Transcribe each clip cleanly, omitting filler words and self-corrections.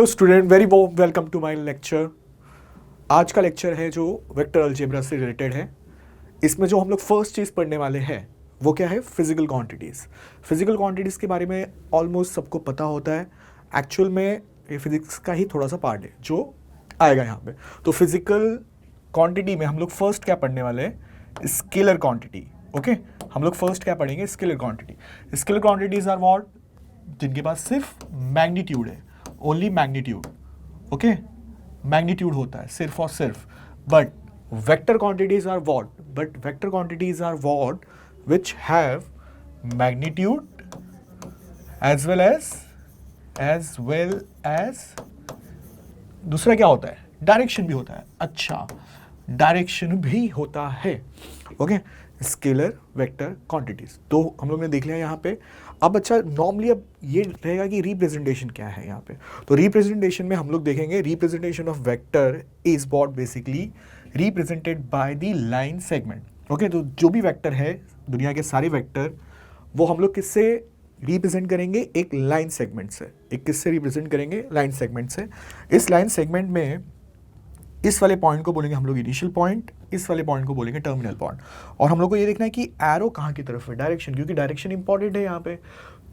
Hello student, very warm welcome to my lecture. आज का lecture है जो वेक्टर अलजेब्रा से रिलेटेड है। इसमें जो हम लोग फर्स्ट चीज़ पढ़ने वाले हैं वो क्या है, फिजिकल क्वांटिटीज़। फिजिकल क्वांटिटीज़ के बारे में ऑलमोस्ट सबको पता होता है। एक्चुअल में ये फिजिक्स का ही थोड़ा सा पार्ट है जो आएगा यहाँ पे। तो फिजिकल क्वांटिटी में हम लोग फर्स्ट क्या पढ़ने वाले हैं, स्केलर क्वांटिटी। ओके, हम लोग फर्स्ट क्या पढ़ेंगे, scalar quantity. Scalar quantities are what, जिनके पास सिर्फ मैग्नीट्यूड है, ओनली मैग्नीट्यूड। ओके, मैग्नीट्यूड होता है सिर्फ और सिर्फ। But vector quantities are what, but vector quantities are what which have magnitude as well as दूसरा क्या होता है, डायरेक्शन भी होता है। अच्छा, डायरेक्शन भी होता है। ओके, स्केलर वेक्टर क्वांटिटीज तो हम लोग ने देख लिया यहाँ पे। अब अच्छा, नॉर्मली अब ये रहेगा कि रिप्रेजेंटेशन क्या है यहाँ पे। तो रिप्रेजेंटेशन में हम लोग देखेंगे representation of vector is what basically represented by the line segment. Okay, तो जो भी वेक्टर है, दुनिया के सारे वेक्टर, वो हम लोग किससे रिप्रेजेंट करेंगे, एक लाइन सेगमेंट से। एक किससे रिप्रेजेंट करेंगे, लाइन सेगमेंट से। इस लाइन सेगमेंट में इस वाले पॉइंट को बोलेंगे हम लोग इनिशियल पॉइंट, इस वाले पॉइंट को बोलेंगे टर्मिनल पॉइंट। और हम लोग को ये देखना है कि एरो कहाँ की तरफ है, डायरेक्शन, क्योंकि डायरेक्शन इंपॉर्टेंट है यहाँ पे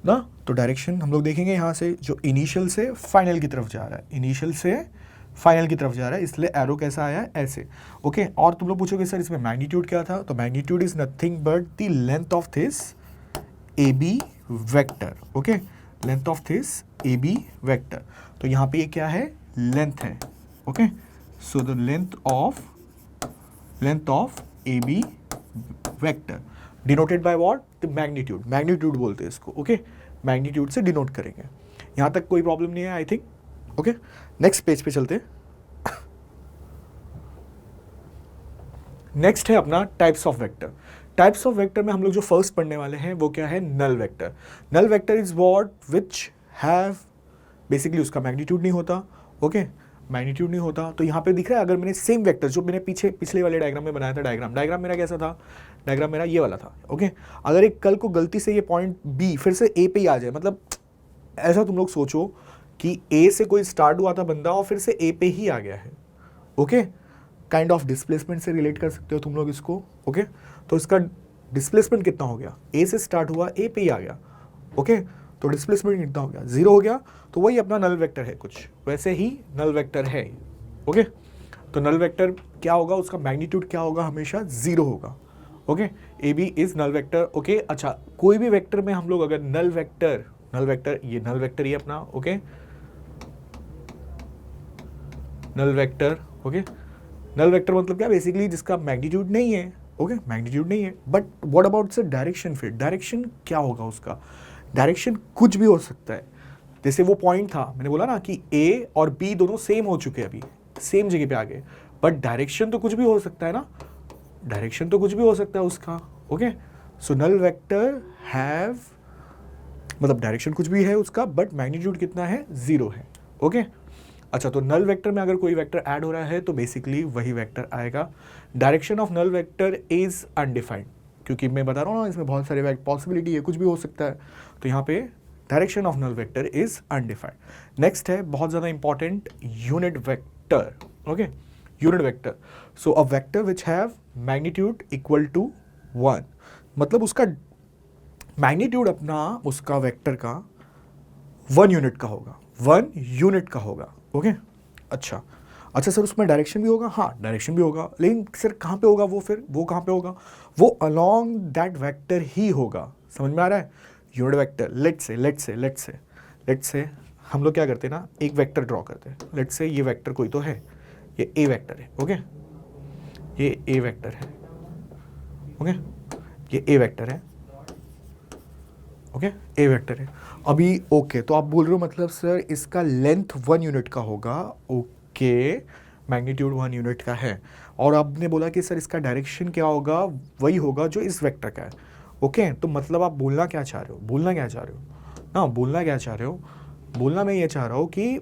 ना। तो डायरेक्शन हम लोग देखेंगे यहाँ से, जो इनिशियल से फाइनल की तरफ जा रहा है, इनिशियल से फाइनल की तरफ जा रहा है, इसलिए एरो कैसा आया है, ऐसे। ओके, और तुम लोग पूछोगे सर इसमें मैग्नीट्यूड क्या था, तो magnitude is nothing but the length of this A B vector. Okay, length of this A B vector. तो यहाँ पे ये क्या है, लेंथ है। Okay, so the length of AB vector denoted by what, the magnitude बोलते हैं इसको। ओके, मैग्नीट्यूड से डिनोट करेंगे। यहाँ तक कोई प्रॉब्लम नहीं है I think. Okay, next page पे चलते हैं। नेक्स्ट है अपना types of vector. Types of vector में हम लोग जो फर्स्ट पढ़ने वाले हैं वो क्या है, null vector. Null vector is what which have basically, उसका मैग्नीट्यूड नहीं होता। ओके, मैग्नीट्यूड नहीं होता। तो यहाँ पे दिख रहा है, अगर मैंने सेम वेक्टर जो मैंने पिछले वाले डायग्राम में बनाया था, डायग्राम मेरा कैसा था, डायग्राम मेरा ये वाला था। ओके, अगर एक कल को गलती से ये पॉइंट बी फिर से ए पे ही आ जाए, मतलब ऐसा तुम लोग सोचो कि ए से कोई स्टार्ट हुआ था बंदा और फिर से ए पे ही आ गया है। ओके, काइंड ऑफ डिस्प्लेसमेंट से रिलेट कर सकते हो तुम लोग इसको। ओके, तो इसका डिस्प्लेसमेंट कितना हो गया, ए से स्टार्ट हुआ, ए पे ही आ गया। ओके, तो डिस्प्लेसमेंट कितना हो गया, 0 हो गया। तो वही अपना नल वेक्टर है, कुछ वैसे ही नल वेक्टर है। ओके, तो नल वेक्टर क्या होगा, उसका मैग्नीट्यूड क्या होगा, हमेशा 0 होगा। Okay, A B is null vector. Okay, अच्छा, कोई भी वेक्टर में हम लोग अगर नल वेक्टर ये नल वेक्टर ही अपना। Okay, null vector. Okay, null vector मतलब क्या, बेसिकली जिसका मैग्नीट्यूड नहीं है। ओके, मैग्नीट्यूड नहीं है। But what about the direction, फिर डायरेक्शन क्या होगा उसका, डायरेक्शन कुछ भी हो सकता है। जैसे वो पॉइंट था, मैंने बोला ना कि ए और बी दोनों सेम हो चुके हैं, अभी सेम जगह पे आ गए, बट डायरेक्शन तो कुछ भी हो सकता है ना, डायरेक्शन तो कुछ भी हो सकता है उसका। Okay, so null vector have, मतलब डायरेक्शन कुछ भी है उसका, बट मैग्नीट्यूड कितना है, 0 है। ओके, अच्छा, तो नल वेक्टर में अगर कोई वेक्टर ऐड हो रहा है तो बेसिकली वही वेक्टर आएगा। Direction of null vector is undefined, क्योंकि मैं बता रहा हूँ ना, इसमें बहुत सारे पॉसिबिलिटी है, कुछ भी हो सकता है। तो यहाँ पे direction of null vector is undefined. Next है बहुत ज़्यादा important, unit vector. Okay, unit vector. So a vector which have magnitude equal to 1, मतलब उसका मैग्नीट्यूड अपना, उसका वेक्टर का 1 यूनिट का होगा, 1 यूनिट का होगा। ओके, अच्छा सर उसमें डायरेक्शन भी होगा, हाँ डायरेक्शन भी होगा, लेकिन सर कहाँ पे होगा वो, फिर वो कहाँ पे होगा, वो अलोंग दैट वेक्टर ही होगा। समझ में आ रहा है, यूनिट वेक्टर। लेट्स से हम लोग क्या करते हैं ना, एक वेक्टर ड्रॉ करते हैं। लेट्स से ये वेक्टर कोई तो है, ये ए वेक्टर है। ओके, ये ए वेक्टर है। ओके, ये ए वेक्टर है। ओके, ए वेक्टर है अभी। ओके, तो आप बोल रहे हो मतलब सर इसका लेंथ 1 यूनिट का होगा। ओके, मैग्नीट्यूड 1 यूनिट का है, और आपने बोला कि सर इसका डायरेक्शन क्या होगा, वही होगा जो इस वेक्टर का है। ओके, तो मतलब आप बोलना क्या चाह रहे हो, बोलना क्या चाह मैं ये चाह रहा हूँ कि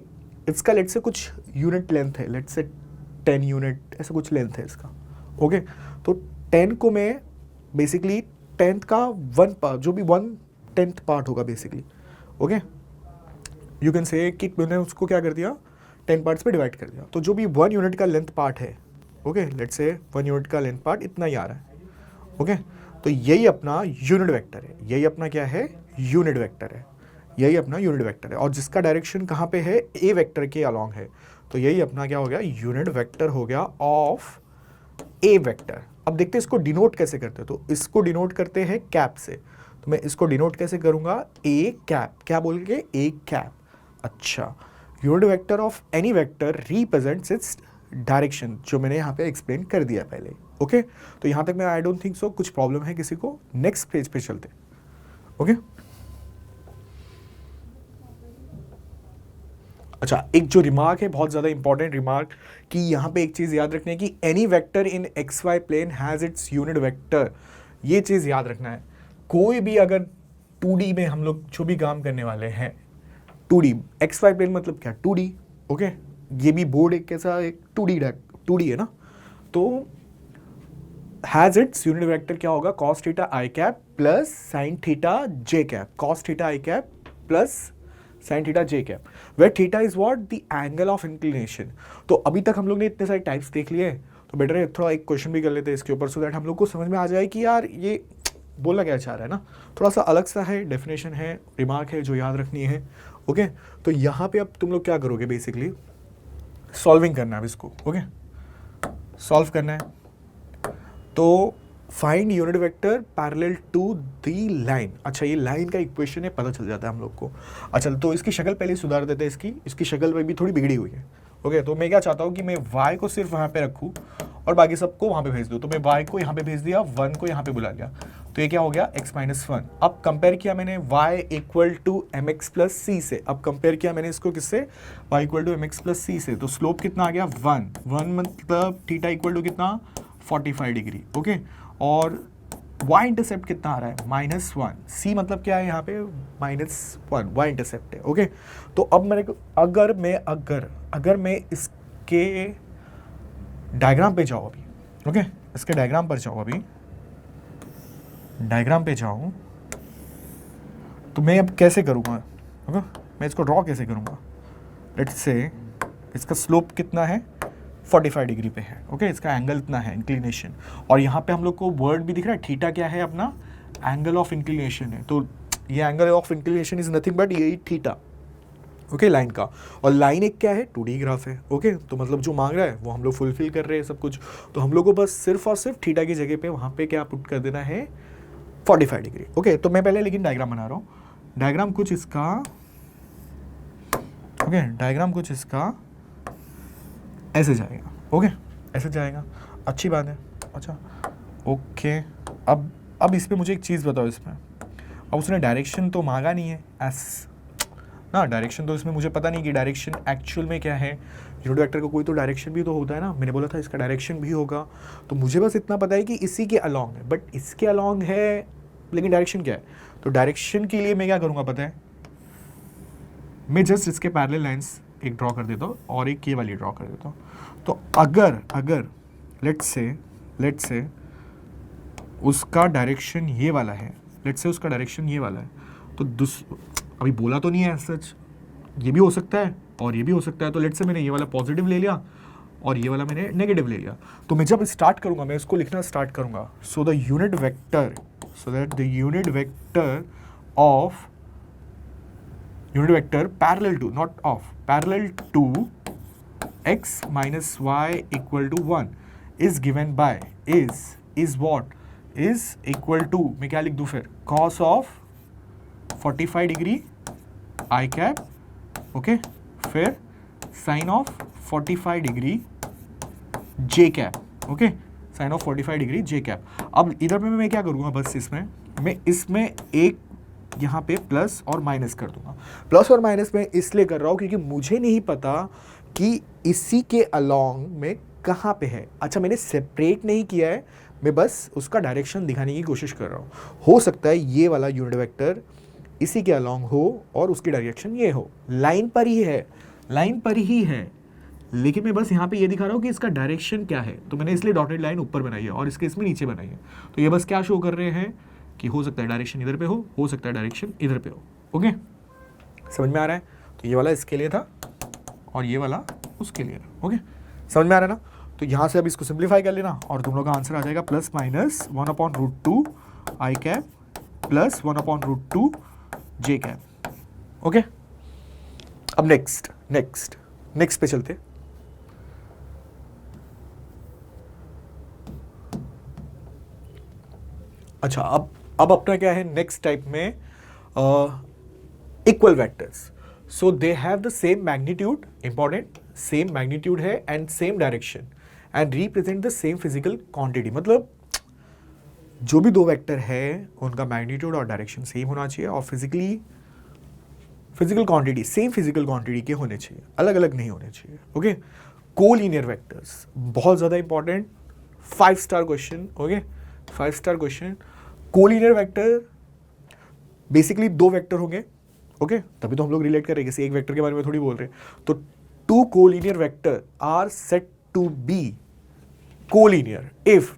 इसका लेट से कुछ यूनिट लेंथ है, लेट से 10 यूनिट ऐसा कुछ लेंथ है इसका। ओके, तो 10 को मैं बेसिकली 10th का 1 पार्ट, जो भी 1/10 पार्ट होगा basically. Okay, you can say कि मैंने उसको क्या कर दिया, 10 पार्ट्स पे डिवाइड कर दिया। तो जो भी 1 यूनिट का लेंथ पार्ट है, ओके, लेट्स से 1 यूनिट का लेंथ पार्ट इतना ही आ रहा है, ओके, तो यही अपना यूनिट वेक्टर है, यही अपना क्या है, यूनिट वेक्टर है, यही अपना यूनिट वेक्टर है। और जिसका डायरेक्शन कहाँ पे है, ए वेक्टर के अलॉन्ग है, तो यही अपना क्या हो गया, यूनिट वेक्टर हो गया ऑफ ए वेक्टर। अब देखते हैं इसको डिनोट कैसे करते हैं। तो इसको डिनोट करते हैं कैप से, तो मैं इसको डिनोट कैसे करूंगा, ए कैप, क्या बोल के, ए कैप। अच्छा, unit vector of any vector represents its direction, जो मैंने यहाँ पे एक्सप्लेन कर दिया पहले, ओके। तो यहाँ तक मैं आई डोंट थिंक सो कुछ प्रॉब्लम है किसी को। नेक्स्ट पेज पे चलते, ओके। अच्छा, एक जो रिमार्क है, बहुत ज़्यादा इंपॉर्टेंट रिमार्क, कि यहाँ पे एक चीज़ याद रखनी है कि any vector in x y plane has its unit vector. ये चीज़ याद रखना है। कोई भी अगर 2D में हम लोग जो भी काम करने वाले हैं, 2D एक्स वाई प्लेन मतलब क्या, 2D, ओके। ये भी बोर्ड एक कैसा, एक 2D है ना। तो हैज़ इट्स यूनिट वेक्टर क्या होगा, cos theta i cap plus sine theta j cap, cos theta i cap plus sine theta j cap, where theta is what, the angle of inclination. तो अभी तक हम लोग ने इतने सारे टाइप्स देख लिए, तो बेटर है थोड़ा एक क्वेश्चन भी कर लेते हैं इसके ऊपर, सो दैट हम लोग को समझ में आ जाए कि यार ये बोलना क्या चाह रहा है ना। थोड़ा सा अलग सा है, डेफिनेशन है, रिमार्क है जो याद रखनी है, ओके। तो यहाँ पे अब तुम लोग क्या करोगे, बेसिकली सॉल्विंग करना है अब इसको, ओके, सॉल्व करना है। तो find unit vector parallel to the line. अच्छा, ये लाइन का इक्वेशन है, पता चल जाता है हम लोग को। अच्छा, तो इसकी शक्ल पहले सुधार देते हैं, इसकी शक्ल में भी थोड़ी बिगड़ी हुई है, ओके। तो मैं क्या चाहता हूँ कि मैं y को सिर्फ वहाँ पे रखूँ और बाकी सबको वहाँ पे भेज दूँ। तो मैं y को यहाँ पे भेज दिया, 1 को यहाँ पे बुला लिया, तो ये क्या हो गया, x-1। अब कंपेयर किया मैंने y equal to mx plus C से। अब कंपेयर किया मैंने इसको किससे, y equal to mx plus C से। तो स्लोप कितना आ गया, 1 मतलब थीटा इक्वल टू कितना, 45 डिग्री, ओके। और y इंटरसेप्ट कितना आ रहा है, -1। c मतलब क्या है यहाँ पे, -1, y इंटरसेप्ट है, ओके। तो अब मैंने अगर मैं इसके डायग्राम पे जाऊँ अभी, ओके, इसके डायग्राम पर जाऊँ अभी, डायग्राम पे जाऊँ, तो मैं अब कैसे करूँगा, ओके, मैं इसको ड्रॉ कैसे करूँगा। लेट्स से इसका स्लोप कितना है, 45 डिग्री पे है, ओके। इसका एंगल इतना है, इंक्लिनेशन, और यहाँ पे हम लोग को वर्ड भी दिख रहा है, थीटा क्या है अपना, एंगल ऑफ इंक्लिनेशन है। तो ये angle of inclination is nothing but यही थीटा, ओके, लाइन का। और लाइन एक क्या है, 2D ग्राफ है, ओके। तो मतलब जो मांग रहा है वो हम लोग फुलफिल कर रहे हैं सब कुछ। तो हम लोग को बस सिर्फ और सिर्फ थीटा की जगह पे वहाँ पे क्या पुट कर देना है, 45 डिग्री, ओके। तो मैं पहले लेकिन डायग्राम बना रहा हूँ। डायग्राम कुछ इसका, ओके, डायग्राम कुछ इसका ऐसे जाएगा, ओके, ऐसे जाएगा, अच्छी बात है। अच्छा, ओके, अब इस पे मुझे एक चीज़ बताओ, इसमें अब उसने डायरेक्शन तो मांगा नहीं है एस ना, डायरेक्शन तो इसमें मुझे पता नहीं कि डायरेक्शन एक्चुअल में क्या है। यूनिट वेक्टर का कोई तो डायरेक्शन भी तो होता है ना, मैंने बोला था इसका डायरेक्शन भी होगा। तो मुझे बस इतना पता है कि इसी के अलॉन्ग है, बट इसके अलॉन्ग है, लेकिन डायरेक्शन क्या है। तो डायरेक्शन के लिए मैं क्या करूँगा पता है, मैं जस्ट इसके पैरेलल लाइन्स एक ड्रॉ कर देता हूँ और एक ये वाली ड्रॉ कर देता हूँ। तो अगर लेट्स से उसका डायरेक्शन ये वाला है, लेट्स से उसका डायरेक्शन ये वाला है, तो अभी बोला तो नहीं है सच, ये भी हो सकता है और ये भी हो सकता है। तो लेट्स से मैंने ये वाला पॉजिटिव ले लिया और ये वाला मैंने नेगेटिव ले लिया। तो मैं जब स्टार्ट करूँगा, मैं इसको लिखना स्टार्ट करूँगा, so the unit vector, so that the unit vector of unit vector parallel to, not of, parallel to x minus y equal to 1 is given by, is what, is equal to, मैं क्या लिख दूँ फिर, cos of 45 degree i cap, okay, फिर sin of 45 degree j cap, okay, sin of 45 degree j cap। अब इधर पे मैं क्या करूँगा, बस इसमें एक यहाँ पे प्लस और माइनस कर दूंगा। प्लस और माइनस मैं इसलिए कर रहा हूँ क्योंकि मुझे नहीं पता कि इसी के अलॉन्ग में कहाँ पे है। अच्छा, मैंने सेपरेट नहीं किया है, मैं बस उसका डायरेक्शन दिखाने की कोशिश कर रहा हूँ। हो सकता है ये वाला यूनिट वेक्टर इसी के अलॉन्ग हो और उसकी डायरेक्शन ये हो, लाइन पर ही है, लेकिन मैं बस यहाँ पे ये दिखा रहा हूँ कि इसका डायरेक्शन क्या है। तो मैंने इसलिए डॉटेड लाइन ऊपर बनाई है और इसके इसमें नीचे बनाई है। तो ये बस क्या शो कर रहे हैं कि हो सकता है डायरेक्शन इधर पे हो सकता है डायरेक्शन इधर पे हो, ओके, समझ में आ रहा है। तो ये वाला इसके लिए था और ये वाला उसके लिए था। ओके, समझ में आ रहा है ना? तो यहाँ से अब इसको सिंप्लीफाई कर लेना और तुम लोग का आंसर आ जाएगा plus minus 1/√2 I cap plus 1/√2 J cap. Okay, अब नेक्स्ट पे चलते। अच्छा, अब अपना क्या है नेक्स्ट टाइप में, equal vectors. So they have the same magnitude, important, same magnitude है and same direction and represent the same physical quantity. मतलब जो भी दो वेक्टर है उनका मैग्नीट्यूड और डायरेक्शन सेम होना चाहिए और physical quantity same physical quantity के होने चाहिए, अलग अलग नहीं होने चाहिए। ओके, कोलिनियर वेक्टर्स बहुत ज़्यादा important, 5 star question. Okay, 5 star question. Collinear vector basically दो वेक्टर होंगे। ओके, तभी तो हम लोग रिलेट कर रहे हैं, किसी एक वेक्टर के बारे में थोड़ी बोल रहे हैं। तो 2 collinear vector are said to be collinear if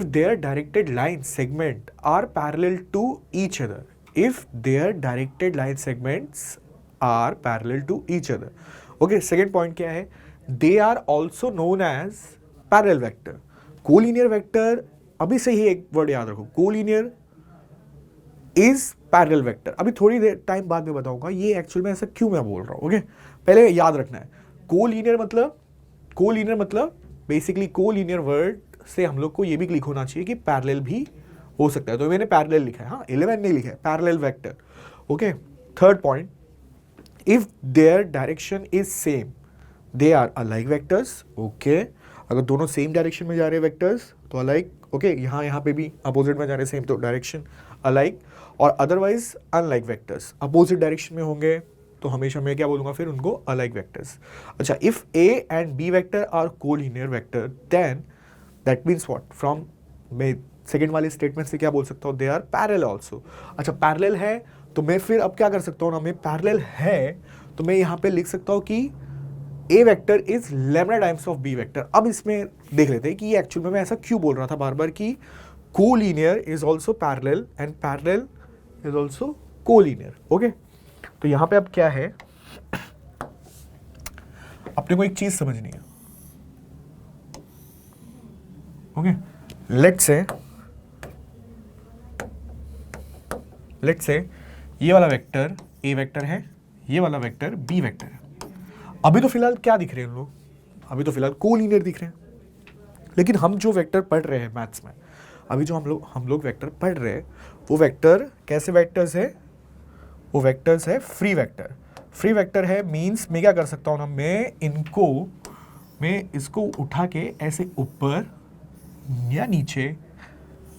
their directed line segment are parallel to each other. If their directed line segments are parallel to each other. Okay, second point क्या है? They are also known as parallel vector. Collinear vector, अभी से ही एक word याद रखो, collinear is parallel vector. अभी थोड़ी देर time बाद में बताऊंगा ये एक्चुअल में ऐसा क्यों मैं बोल रहा हूं। ओके, पहले याद रखना है कोलिनियर मतलब बेसिकली कोलिनियर वर्ड से हम लोग को ये भी क्लिक होना चाहिए कि पैरेलल भी हो सकता है। तो मैंने पैरेलल लिखा है, हाँ 11 नहीं लिखा है, parallel vector. Okay, third point, if their direction is same they are alike vectors. Okay, अगर दोनों सेम डायरेक्शन में जा रहे हैं वेक्टर्स तो अलाइक। ओके, यहाँ पे भी अपोजिट में जा रहे हैं सेम, तो डायरेक्शन अलाइक। और otherwise unlike vectors opposite direction में होंगे तो हमेशा मैं क्या बोलूंगा फिर उनको अलाइक वेक्टर्स। अच्छा, if A and B vector are collinear vector then that means what, from मैं सेकेंड वाले स्टेटमेंट से क्या बोल सकता हूँ, दे आर पैरेलल ऑल्सो। अच्छा, पैरेलल है तो मैं फिर अब क्या कर सकता हूँ ना, मैं पैरेलल है तो मैं यहाँ पे लिख सकता हूँ कि A vector is lambda times of B vector. अब इसमें देख लेते हैं कि ये एक्चुअल में मैं ऐसा क्यों बोल रहा था बार बार कि collinear is also parallel and parallel is also collinear. Okay, तो यहाँ पे अब क्या है, अपने को एक चीज समझनी है। ओके, लेट्स से ये वाला वेक्टर ए वेक्टर है, ये वाला वेक्टर बी वेक्टर है। अभी तो फिलहाल क्या दिख रहे हैं लोग, अभी तो फिलहाल कोलिनियर दिख रहे हैं। लेकिन हम जो वेक्टर पढ़ रहे हैं मैथ्स में, अभी जो हम लोग वेक्टर पढ़ रहे हैं वो वेक्टर कैसे वेक्टर्स है, वो वेक्टर्स है फ्री वेक्टर। फ्री वेक्टर है मींस मैं क्या कर सकता हूँ ना, मैं इसको उठा के ऐसे ऊपर या नीचे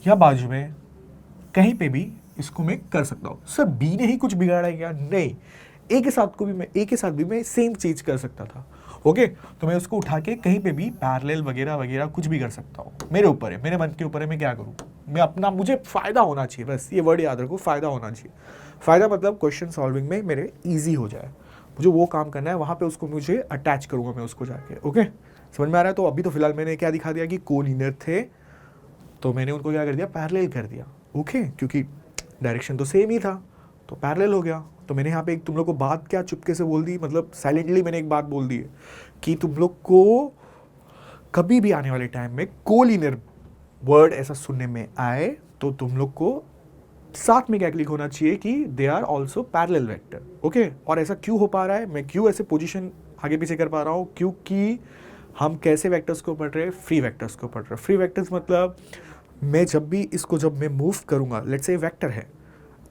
या बाजू में कहीं पे भी इसको मैं कर सकता हूँ। सर बी ने ही कुछ बिगाड़ा है क्या? नहीं, ए के साथ भी मैं सेम चीज कर सकता था। ओके, तो मैं उसको उठा के कहीं पे भी पैरेलल वगैरह वगैरह कुछ भी कर सकता हूँ। मेरे ऊपर है, मेरे मन के ऊपर है, मैं क्या करूँ, मैं अपना, मुझे फायदा होना चाहिए, बस ये वर्ड याद रखो, फायदा होना चाहिए। फायदा मतलब क्वेश्चन सॉल्विंग में मेरे ईजी हो जाए, मुझे वो काम करना है, वहाँ पे उसको मुझे अटैच करूँगा मैं उसको जाके। ओके, समझ में आ रहा है? तो अभी तो फिलहाल मैंने क्या दिखा दिया कि कोलिनियर थे तो मैंने उनको क्या कर दिया, पैरेलल कर दिया। ओके, क्योंकि डायरेक्शन तो सेम ही था तो पैरेलल हो गया। तो मैंने यहाँ पे एक तुम लोग को बात क्या चुपके से बोल दी, मतलब साइलेंटली मैंने एक बात बोल दी है कि तुम लोग को कभी भी आने वाले टाइम में कोलिनियर वर्ड ऐसा सुनने में आए तो तुम लोग को साथ में क्या क्लिक होना चाहिए कि they are also parallel vector. Okay, और ऐसा क्यों हो पा रहा है, मैं क्यों ऐसे पोजीशन आगे पीछे कर पा रहा हूँ, क्योंकि हम कैसे वेक्टर्स को पढ़ रहे हैं, फ्री वेक्टर्स को पढ़ रहे हैं। फ्री वेक्टर्स मतलब मैं जब मैं मूव करूँगा, लेट्स से वेक्टर है।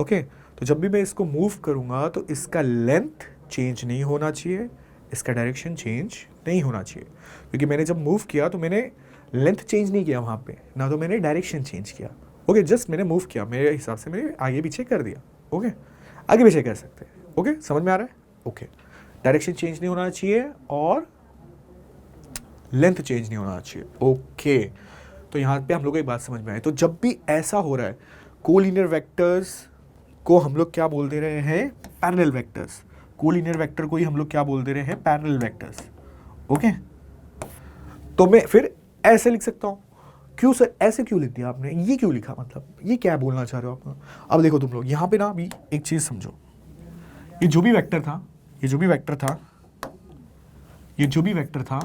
ओके, तो जब भी मैं इसको मूव करूँगा तो इसका लेंथ चेंज नहीं होना चाहिए, इसका डायरेक्शन चेंज नहीं होना चाहिए। क्योंकि मैंने जब मूव किया तो मैंने लेंथ चेंज नहीं किया वहाँ पे, ना तो मैंने डायरेक्शन चेंज किया। ओके, जस्ट मैंने मूव किया, मेरे हिसाब से मैंने आगे पीछे कर दिया। ओके, आगे पीछे कर सकते हैं। ओके, समझ में आ रहा है? ओके, डायरेक्शन चेंज नहीं होना चाहिए और लेंथ चेंज नहीं होना चाहिए। ओके, तो यहाँ पे हम लोग को एक बात समझ में आई। तो जब भी ऐसा हो रहा है, कोलिनियर वेक्टर्स को हम लोग क्या बोल दे रहे हैं, पैरेलल वेक्टर्स। कोलिनियर वेक्टर को ही हम लोग क्या बोल दे रहे हैं, पैरेलल वेक्टर्स। ओके, तो मैं फिर ऐसे लिख सकता हूँ क्यों सर ऐसे क्यों लिख दिया आपने, ये क्यों लिखा, मतलब ये क्या बोलना चाह रहे हो आप? अब देखो तुम लोग यहाँ पे ना अभी एक चीज़ समझो, ये जो भी वेक्टर था, ये जो भी वेक्टर था, ये जो भी वेक्टर था,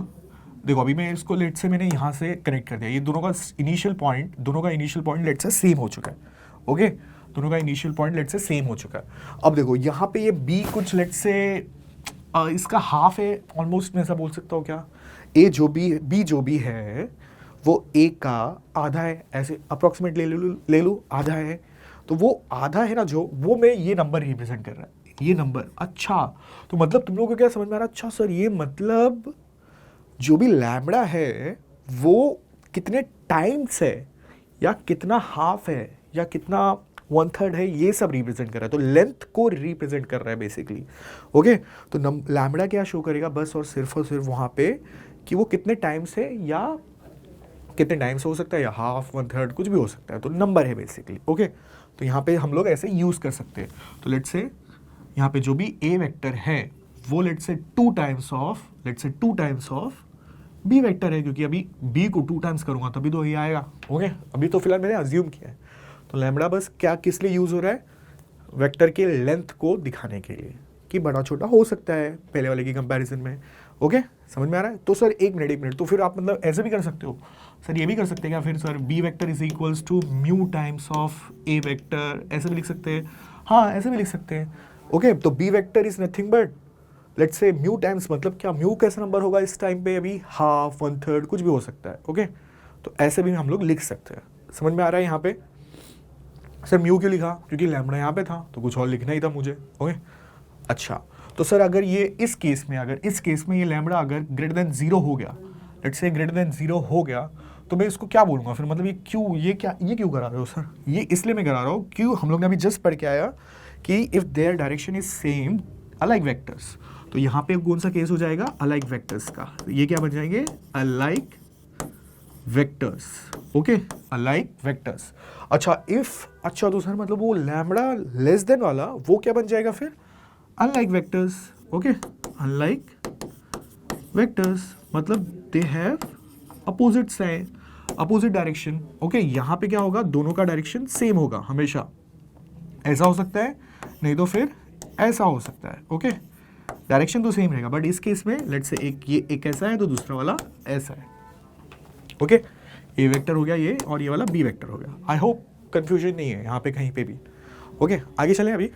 देखो अभी मैं इसको लेट से मैंने यहाँ से कनेक्ट कर दिया, ये दोनों का इनिशियल पॉइंट लेट से सेम हो चुका है, ओके, दोनों का इनिशियल पॉइंट लेट से सेम हो चुका है। अब देखो यहाँ पे ये बी कुछ लेट से इसका हाफ है ऑलमोस्ट, मैं ऐसा बोल सकता हूँ क्या, ए जो भी बी जो भी है वो ए का आधा है, ऐसे अप्रोक्सीमेट ले लूँ आधा है, तो वो आधा है ना जो, वो मैं ये नंबर रिप्रेजेंट कर रहा है, ये नंबर। अच्छा तो मतलब तुम लोगों को क्या समझ में आ रहा है, अच्छा सर ये मतलब जो भी लैम्बडा है वो कितने टाइम्स है या कितना हाफ है या कितना 1/3 है, ये सब रिप्रेजेंट कर रहा है, तो लेंथ को रिप्रेजेंट कर रहा है बेसिकली, ओके। तो लैम्बडा क्या शो करेगा बस और सिर्फ वहाँ पे कि वो कितने टाइम्स है, या कितने टाइम्स हो सकता है, या हाफ 1/3 कुछ भी हो सकता है, तो नंबर है बेसिकली, ओके। तो यहाँ पे हम लोग ऐसे यूज़ कर सकते हैं। तो लेट्स से यहाँ पे जो भी ए वेक्टर है वो let's say 2 times of B vector है, क्योंकि अभी बी को 2 टाइम्स करूँगा तभी तो ये आएगा, ओके। अभी तो फिलहाल मैंने अज्यूम किया है। तो लैम्बडा बस क्या किस लिए यूज़ हो रहा है, वेक्टर के लेंथ को दिखाने के लिए कि बड़ा छोटा हो सकता है पहले वाले की कंपैरिजन में, ओके। समझ में आ रहा है? तो सर एक मिनट, तो फिर आप मतलब ऐसे भी कर सकते हो सर, ये भी कर सकते हैं क्या फिर sir, B vector is equals to mu times of A vector, ऐसे भी लिख सकते हैं, हाँ ऐसे भी लिख सकते हैं, ओके। तो B vector is nothing but let's say mu times, मतलब क्या म्यू कैसा नंबर होगा इस टाइम पे, अभी हाफ 1/3 कुछ भी हो सकता है, ओके। तो ऐसे भी हम लोग लिख सकते हैं। समझ में आ रहा है यहाँ पे? सर म्यू क्यों लिखा, क्योंकि लैम्बडा यहाँ पे था तो कुछ और लिखना ही था मुझे, ओके। अच्छा तो सर अगर ये इस केस में ये लैम्बडा अगर ग्रेटर देन 0 हो गया, लेट्स से ग्रेटर देन 0 हो गया, तो मैं इसको क्या बोलूँगा फिर, मतलब ये क्यों करा रहे हो सर? ये इसलिए मैं करा रहा हूँ क्यों, हम लोग ने अभी जस्ट पढ़ के आया कि if there direction is same alike vectors, तो यहाँ पे कौन सा केस हो जाएगा, अलाइक वेक्टर्स का, ये क्या बन जाएंगे, alike vectors, okay, alike vectors. अच्छा तो सर मतलब वो लैम्बडा लेस देन वाला वो क्या बन जाएगा फिर, unlike vectors, okay. Unlike vectors मतलब they have opposite sign, opposite direction, okay. यहाँ पे क्या होगा, दोनों का डायरेक्शन सेम होगा हमेशा, ऐसा हो सकता है, नहीं तो फिर ऐसा हो सकता है, ओके। डायरेक्शन तो सेम रहेगा, बट इस केस में लेट्स से एक ऐसा है तो दूसरा वाला ऐसा है, ओके। ए वेक्टर हो गया ये, और ये वाला बी वेक्टर हो गया। आई होप कंफ्यूजन नहीं है यहाँ पे कहीं पे भी, ओके। आगे चलें अभी।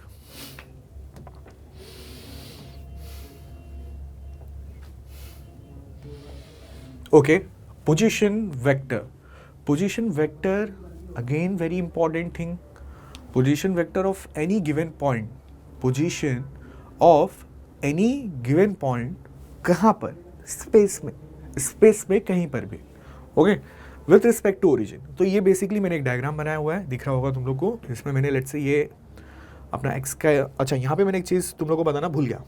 Okay, position vector again very important thing, position vector of any given point, position of any given point कहाँ पर, स्पेस में कहीं पर भी, okay, with respect to origin. तो ये बेसिकली मैंने एक डायग्राम बनाया हुआ है, दिख रहा होगा तुम लोग को, इसमें मैंने लेट्स से ये अपना एक्स का, अच्छा यहाँ पे मैंने एक चीज़ तुम लोग को बताना भूल गया,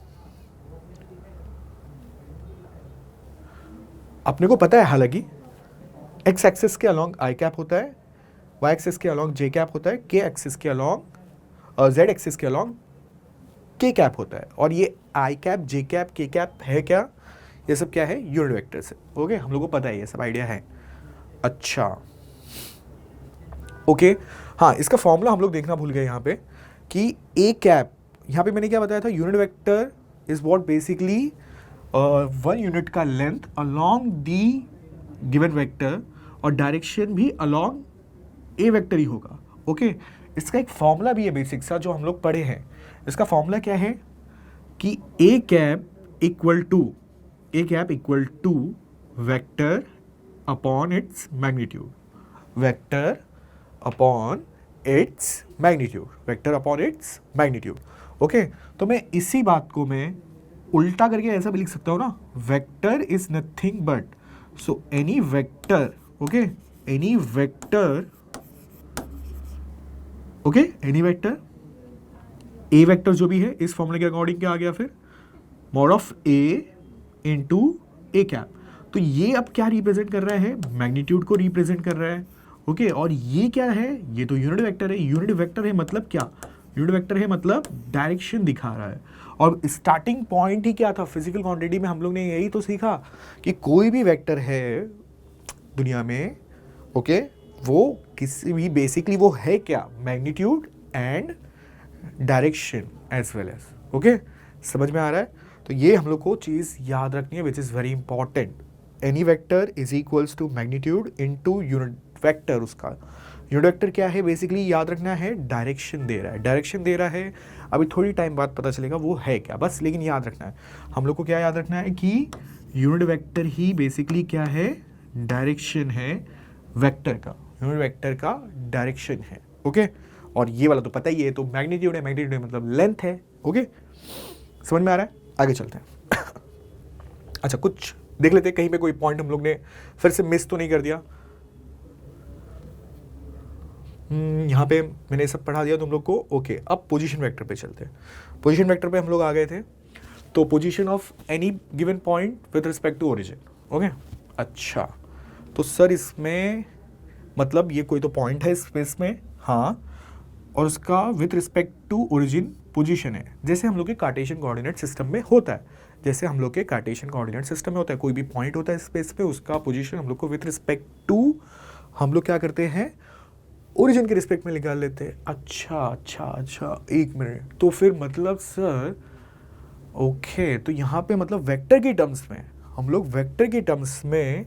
अपने को पता है हालांकि एक्स एक्सिस के अलॉन्ग आई कैप होता है, वाई एक्सिस के अलॉन्ग जे कैप होता है, के एक्सिस के अलॉन्ग जेड एक्सिस के अलॉन्ग के कैप होता है, और ये आई कैप, जे कैप, के कैप है क्या, ये सब क्या है, यूनिट वेक्टर्स है, ओके। हम लोग को पता है, ये सब आइडिया है। अच्छा ओके, हाँ इसका फॉर्मूला हम लोग देखना भूल गए यहाँ पे कि ए कैप, यहाँ पे मैंने क्या बताया था, unit vector is what basically 1 unit का length along the given vector, और डायरेक्शन भी अलॉन्ग ए वेक्टर ही होगा, ओके। इसका एक फॉर्मूला भी है बेसिक सा जो हम लोग पढ़े हैं। इसका फॉर्मूला क्या है कि A cap equal to vector upon its magnitude, vector upon its magnitude, okay. तो मैं इसी बात को मैं उल्टा करके ऐसा भी लिख सकता हूँ ना, vector is nothing but, so any vector, okay, any vector, okay, any vector, A vector जो भी है इस फॉर्मूले के अकॉर्डिंग क्या आ गया फिर, mod of A into A cap. तो ये अब क्या रिप्रेजेंट कर रहा है, मैग्नीट्यूड को रिप्रेजेंट कर रहा है, ओके। और ये क्या है, ये तो यूनिट वेक्टर है। यूनिट वेक्टर है मतलब क्या, यूनिट वेक्टर है मतलब डायरेक्शन दिखा रहा है। और स्टार्टिंग पॉइंट ही क्या था, फिजिकल क्वांटिटी में हम लोग ने यही तो सीखा कि कोई भी वेक्टर है दुनिया में ओके वो किसी भी बेसिकली वो है क्या, magnitude and direction as well as, okay समझ में आ रहा है। तो ये हम लोग को चीज़ याद रखनी है which is very important. Any vector is equals to magnitude into unit vector. उसका यूनिट वेक्टर क्या है बेसिकली याद रखना है, डायरेक्शन दे रहा है, डायरेक्शन दे रहा है। अभी थोड़ी टाइम बाद पता चलेगा वो है क्या बस, लेकिन याद रखना है हम लोग को, क्या याद रखना है कि यूनिट वेक्टर ही बेसिकली क्या है, डायरेक्शन है वेक्टर का, यूनिट वेक्टर का डायरेक्शन है, ओके। और ये वाला तो पता ही है, तो मैग्नीट्यूड है, मैग्नीट्यूड मतलब लेंथ है, ओके समझ में आ रहा है। आगे चलते हैं। अच्छा कुछ देख लेते हैं कहीं पे कोई पॉइंट हम लोग ने फिर से मिस तो नहीं कर दिया। यहाँ पे मैंने सब पढ़ा दिया तुम लोग को, ओके। अब पोजीशन वेक्टर पे चलते हैं। पोजीशन वेक्टर पे हम लोग आ गए थे, तो position of any given point with respect to origin, okay. अच्छा तो सर इसमें मतलब ये कोई तो पॉइंट है स्पेस में, हाँ, और उसका with respect to origin position है, जैसे हम लोग के कार्टेशियन कोऑर्डिनेट सिस्टम में होता है, जैसे हम लोग के कार्टेशियन कोऑर्डिनेट सिस्टम में होता है, कोई भी पॉइंट होता है स्पेस पे, उसका पोजीशन हम लोग को विथ रिस्पेक्ट टू हम लोग क्या करते हैं, ओरिजिन के रिस्पेक्ट में निकाल लेते हैं। अच्छा एक मिनट, तो फिर मतलब सर ओके, तो यहाँ पे मतलब वेक्टर की टर्म्स में हम लोग वेक्टर की टर्म्स में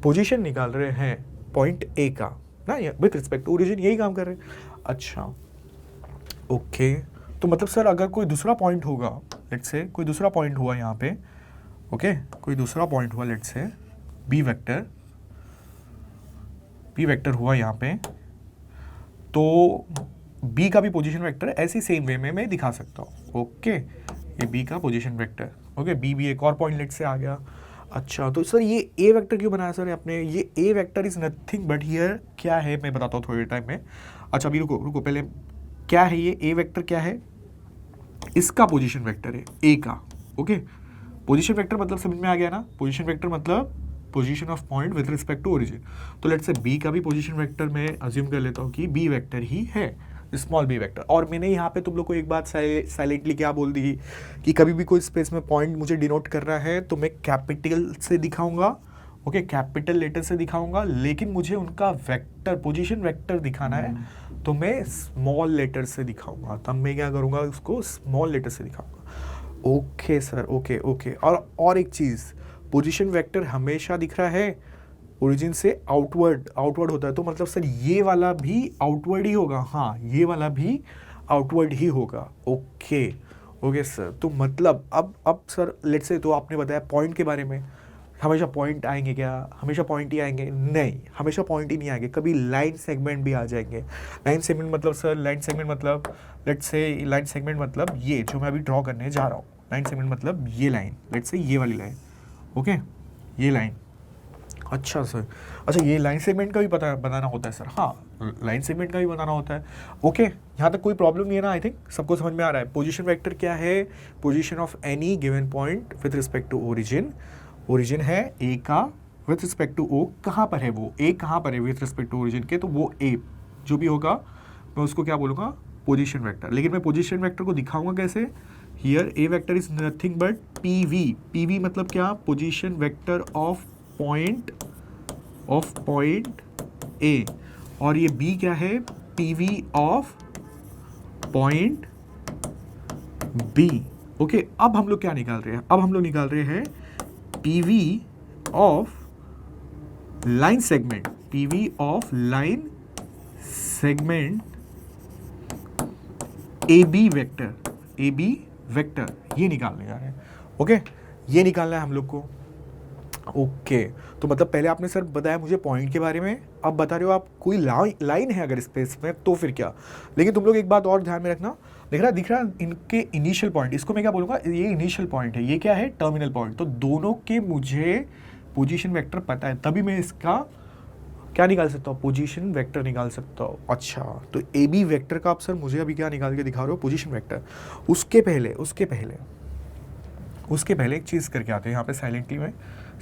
पोजीशन निकाल रहे हैं पॉइंट ए का ना, विथ रिस्पेक्ट टू ओरिजिन, यही काम कर रहे हैं। अच्छा ओके, तो मतलब सर अगर कोई दूसरा पॉइंट होगा, लेट्स से कोई दूसरा पॉइंट हुआ यहाँ पे, ओके कोई दूसरा पॉइंट हुआ, लेट्स से बी वेक्टर हुआ यहाँ पे, तो बी का भी पोजीशन वेक्टर ऐसी सेम वे में मैं दिखा सकता हूँ, ओके। ये बी का पोजीशन वेक्टर, ओके, बी भी एक और पॉइंट लेट से आ गया। अच्छा तो सर ये ए वेक्टर क्यों बनाया सर आपने, ये A vector is nothing but here क्या है, मैं बताता हूँ थोड़ी टाइम में। अच्छा अभी रुको पहले, क्या है ये ए वेक्टर, क्या है, इसका पोजीशन वेक्टर है ए का, ओके। पोजीशन वेक्टर मतलब समझ में आ गया ना, पोजीशन वेक्टर मतलब position of point with respect to origin. तो लेट्स से बी का भी पोजीशन वेक्टर मैं अज्यूम कर लेता हूँ कि बी वेक्टर ही है, स्मॉल बी वेक्टर। और मैंने यहाँ पे तुम लोग को एक बात साइलेंटली क्या बोल दी कि कभी भी कोई स्पेस में पॉइंट मुझे डिनोट करना है तो मैं कैपिटल से दिखाऊंगा, ओके, कैपिटल लेटर से दिखाऊंगा, लेकिन मुझे उनका वेक्टर पोजीशन वेक्टर दिखाना है तो मैं स्मॉल लेटर से दिखाऊंगा, तब मैं क्या करूँगा, उसको स्मॉल लेटर से दिखाऊंगा, ओके सर, ओके। और एक चीज़, पोजीशन वेक्टर हमेशा दिख रहा है ओरिजिन से आउटवर्ड होता है, तो मतलब सर ये वाला भी आउटवर्ड ही होगा, हाँ ये वाला भी आउटवर्ड ही होगा, ओके सर। तो मतलब अब सर लेट्स से, तो आपने बताया पॉइंट के बारे में, हमेशा पॉइंट आएंगे क्या, हमेशा पॉइंट ही आएंगे, नहीं हमेशा पॉइंट ही नहीं आएंगे, कभी लाइन सेगमेंट भी आ जाएंगे। लाइन सेगमेंट मतलब सर, लाइन सेगमेंट मतलब लेट्स से, लाइन सेगमेंट मतलब ये जो मैं अभी ड्रॉ करने जा रहा हूँ, लाइन सेगमेंट मतलब ये लाइन, लेट्स से ये वाली लाइन, ओके ये लाइन। अच्छा सर, अच्छा ये लाइन सेगमेंट का भी पता बनाना होता है सर, हाँ लाइन सेगमेंट का भी बनाना होता है, ओके। यहाँ तक कोई प्रॉब्लम नहीं है ना, आई थिंक सबको समझ में आ रहा है। पोजीशन वेक्टर क्या है, position of any given point with respect to origin, origin है ए का, विथ रिस्पेक्ट टू ओ कहाँ पर है, वो ए कहाँ पर है विथ रिस्पेक्ट टू ओरिजिन के, तो वो ए जो भी होगा मैं उसको क्या बोलूँगा, पोजीशन वेक्टर। लेकिन मैं पोजीशन वेक्टर को दिखाऊंगा कैसे, here A vector is nothing but PV मतलब क्या, position vector of point A, और ये बी क्या है, PV of point B, okay. अब हम लोग क्या निकाल रहे हैं, अब हम लोग निकाल रहे हैं PV of line segment, PV of line segment A B vector, ये निकालने जा रहे हैं, ओके ये निकालना है हम लोग को, ओके। तो मतलब पहले आपने सर बताया मुझे पॉइंट के बारे में, अब बता रहे हो आप कोई लाइन है अगर स्पेस में तो फिर क्या। लेकिन तुम लोग एक बात और ध्यान में रखना, दिख रहा इनके इनिशियल पॉइंट, इसको मैं क्या बोलूँगा, ये इनिशियल पॉइंट है, ये क्या है, टर्मिनल पॉइंट। तो दोनों के मुझे पोजीशन वेक्टर पता है, तभी मैं इसका क्या निकाल सकता हूँ, पोजीशन वेक्टर निकाल सकता हूँ। अच्छा तो ए बी वेक्टर का आप सर मुझे अभी क्या निकाल के दिखा रहे हो, पोजीशन वेक्टर। उसके पहले एक चीज़ करके आते हैं यहाँ पे साइलेंटली, में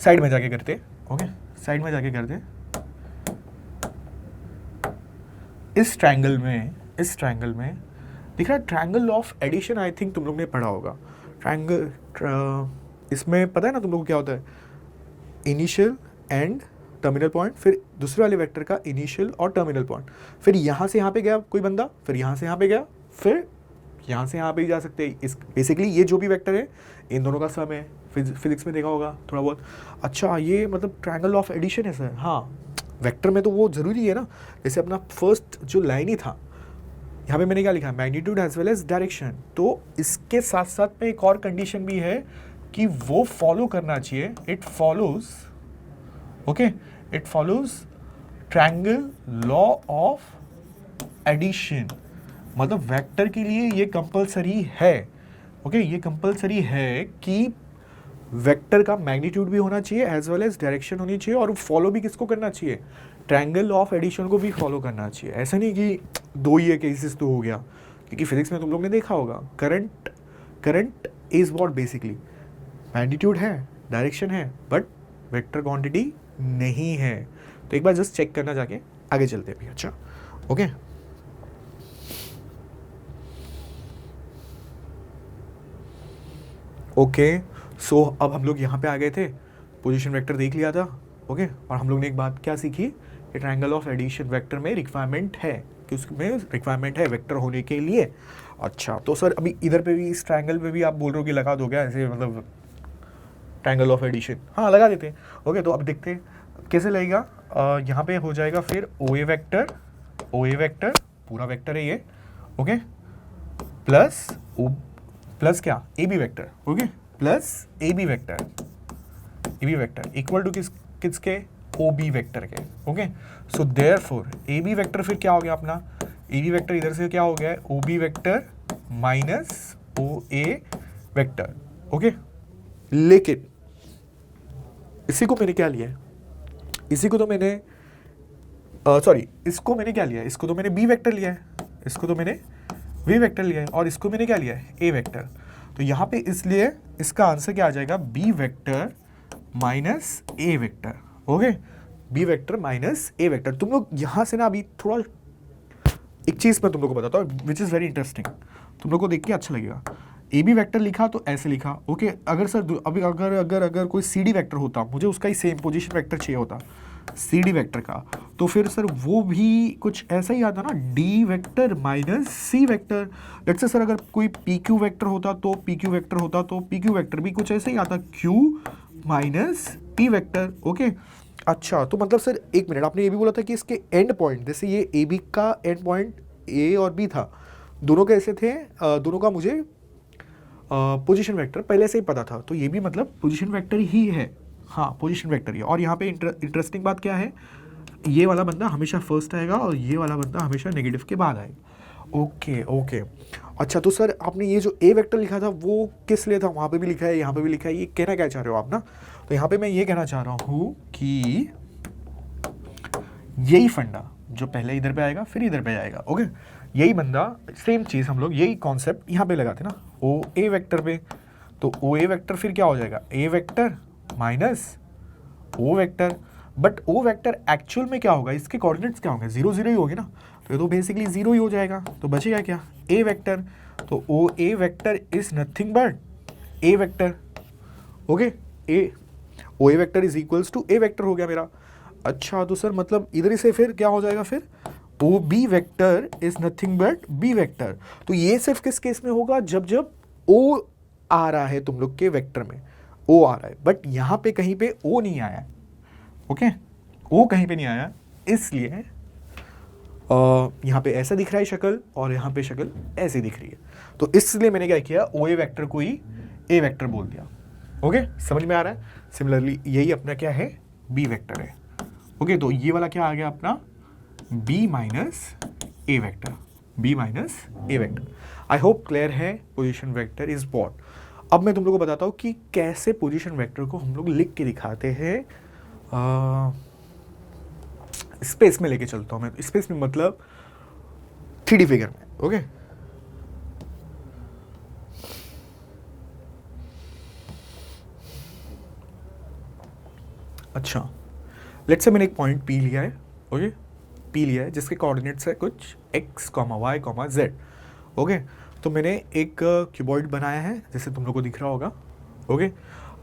साइड में जाके करते, ओके साइड में जाके करते। इस ट्रायंगल में दिख रहा है triangle of addition, I think तुम लोग ने पढ़ा होगा ट्रायंगल। इसमें पता है ना तुम लोग को क्या होता है, इनिशियल एंड टर्मिनल पॉइंट, फिर दूसरे वाले वेक्टर का इनिशियल और टर्मिनल पॉइंट, फिर यहाँ से यहाँ पे गया कोई बंदा, फिर यहाँ से यहाँ पे गया, फिर यहाँ से यहाँ पे ही जा सकते हैं। इस बेसिकली ये जो भी वेक्टर है इन दोनों का सम है, फिजिक्स में देखा होगा थोड़ा बहुत। अच्छा ये मतलब ट्रायंगल ऑफ एडिशन है सर? हाँ, वेक्टर में तो वो ज़रूरी है ना, जैसे अपना फर्स्ट जो लाइन ही था, यहाँ पे मैंने क्या लिखा, magnitude as well as direction. तो इसके साथ साथ में एक और कंडीशन भी है कि वो फॉलो करना चाहिए, it follows, okay, it follows triangle law of addition. मतलब वेक्टर के लिए ये कंपलसरी है, ओके, ये कंपलसरी है कि वेक्टर का मैग्नीट्यूड भी होना चाहिए एज वेल एज डायरेक्शन होनी चाहिए, और फॉलो भी किसको करना चाहिए, ट्रायंगल ऑफ एडिशन को भी फॉलो करना चाहिए। ऐसा नहीं कि दो ही केसेस तो हो गया, क्योंकि फिजिक्स में तुम लोग ने देखा होगा current is what, basically magnitude है, डायरेक्शन है, बट वेक्टर क्वांटिटी नहीं है। तो एक बार जस्ट चेक करना, जाके आगे चलते हैं भी। अच्छा ओके, ओके, सो अब हम लोग यहाँ पे आ गए थे, पोजीशन वेक्टर देख लिया था, ओके, और हम लोग ने एक बात क्या सीखी कि ट्रायंगल ऑफ एडिशन वेक्टर में रिक्वायरमेंट है, कि उसमें रिक्वायरमेंट है वेक्टर होने के लिए। अच्छा तो सर अभी इधर पे भी, इस ट्रायंगल पे भी आप बोल रहे हो कि लगा दो क्या ऐसे, मतलब ट्रायंगल ऑफ एडिशन? हाँ लगा देते हैं। ओके, तो अब देखते हैं कैसे लगेगा। यहाँ पे हो जाएगा फिर ओ ए वेक्टर, पूरा वेक्टर है ये, ओके, प्लस ओ प्लस क्या, A B vector, okay, plus A B vector equal to किसके, ओ बी वेक्टर के, okay. So therefore A B vector फिर क्या हो गया अपना, ए बी वेक्टर इधर से क्या हो गया है, ओ B vector minus O A vector, okay. लेकिन इसी को मैंने क्या लिया है, इसी को तो मैंने सॉरी इसको मैंने क्या लिया है, इसको तो मैंने बी वेक्टर लिया है, इसको तो मैंने वी वेक्टर लिया है, और इसको मैंने क्या लिया है, ए वेक्टर। तो यहाँ पे इसलिए इसका आंसर क्या आ जाएगा, B vector minus A vector, okay, B vector minus A vector. तुम लोग यहाँ से ना अभी थोड़ा एक चीज़ मैं तुम लोग को बताता हूँ विच इज़ वेरी इंटरेस्टिंग, तुम लोग को देख के अच्छा लगेगा। ए बी वेक्टर लिखा तो ऐसे लिखा, ओके। अगर सर अभी अगर कोई सी डी वेक्टर होता, मुझे उसका ही सेम पोजीशन वेक्टर चाहिए होता सी डी वेक्टर का, तो फिर सर वो भी कुछ ऐसा ही आता ना, D vector minus C vector. Let's say sir अगर कोई पी क्यू वेक्टर होता तो पी क्यू वेक्टर होता, तो पी क्यू वेक्टर भी कुछ ऐसा ही आता, Q minus P vector, okay. अच्छा तो मतलब सर एक मिनट, आपने ये भी बोला था कि इसके एंड पॉइंट, जैसे ये ए बी का एंड पॉइंट ए और बी था, दोनों कैसे थे, दोनों का मुझे पोजीशन वेक्टर पहले से ही पता था, तो ये भी मतलब पोजीशन वेक्टर ही है, हाँ पोजीशन वेक्टर ही है। और यहाँ पे इंटरेस्टिंग बात क्या है, ये वाला बंदा हमेशा फर्स्ट आएगा और ये वाला बंदा हमेशा नेगेटिव के बाद आएगा, ओके ओके। अच्छा तो सर आपने ये जो ए वेक्टर लिखा था वो किस लिए था, वहाँ पे भी लिखा है यहाँ पे भी लिखा है, ये कहना क्या चाह रहे हो आप ना, तो यहाँ पे मैं ये कहना चाह रहा हूँ कि यही फंडा जो पहले इधर पे आएगा फिर इधर पे आएगा, ओके, यही बंदा, सेम चीज़ हम लोग यही कॉन्सेप्ट यहाँ पे लगाते ना, ओ ए वेक्टर पे, तो ओ ए वेक्टर फिर क्या हो जाएगा, A vector minus O vector. But O vector actual में क्या होगा, इसके कोऑर्डिनेट्स क्या होंगे, 0 0 ही होंगे ना, तो ये तो बेसिकली 0 ही हो जाएगा, तो बचेगा क्या, ए वेक्टर। तो O A vector is nothing but A vector, okay, A O A vector is equals to A vector हो गया मेरा। अच्छा तो सर मतलब इधर से फिर क्या हो जाएगा, फिर O B vector is nothing but B vector. तो ये सिर्फ किस केस में होगा, जब जब ओ आ रहा है तुम लोग के वेक्टर में, ओ आ रहा है, बट यहाँ पे कहीं पे ओ नहीं आया, ओके, ओ कहीं पे नहीं आया, इसलिए यहाँ पे ऐसा दिख रहा है शक्ल और यहाँ पे शक्ल ऐसी दिख रही है, तो इसलिए मैंने क्या किया, ओ ए वेक्टर को ही ए वेक्टर बोल दिया, ओके, समझ में आ रहा है। सिमिलरली यही अपना क्या है, बी वेक्टर है, ओके, तो ये वाला क्या आ गया अपना, B minus A vector, B minus A vector. I hope clear है, पोजीशन वेक्टर इज व्हाट। अब मैं तुम लोगों को बताता हूँ कि कैसे पोजीशन वेक्टर को हम लोग लिख के दिखाते हैं, स्पेस में लेके चलता हूँ मैं, स्पेस में मतलब 3D फिगर में, ओके। अच्छा लेट्स से मैंने एक पॉइंट पी लिया है, ओके, पी लिया है जिसके कोऑर्डिनेट्स है कुछ x, y, z, ओके। तो मैंने एक क्यूबॉइड बनाया है जैसे तुम लोग को दिख रहा होगा, ओके।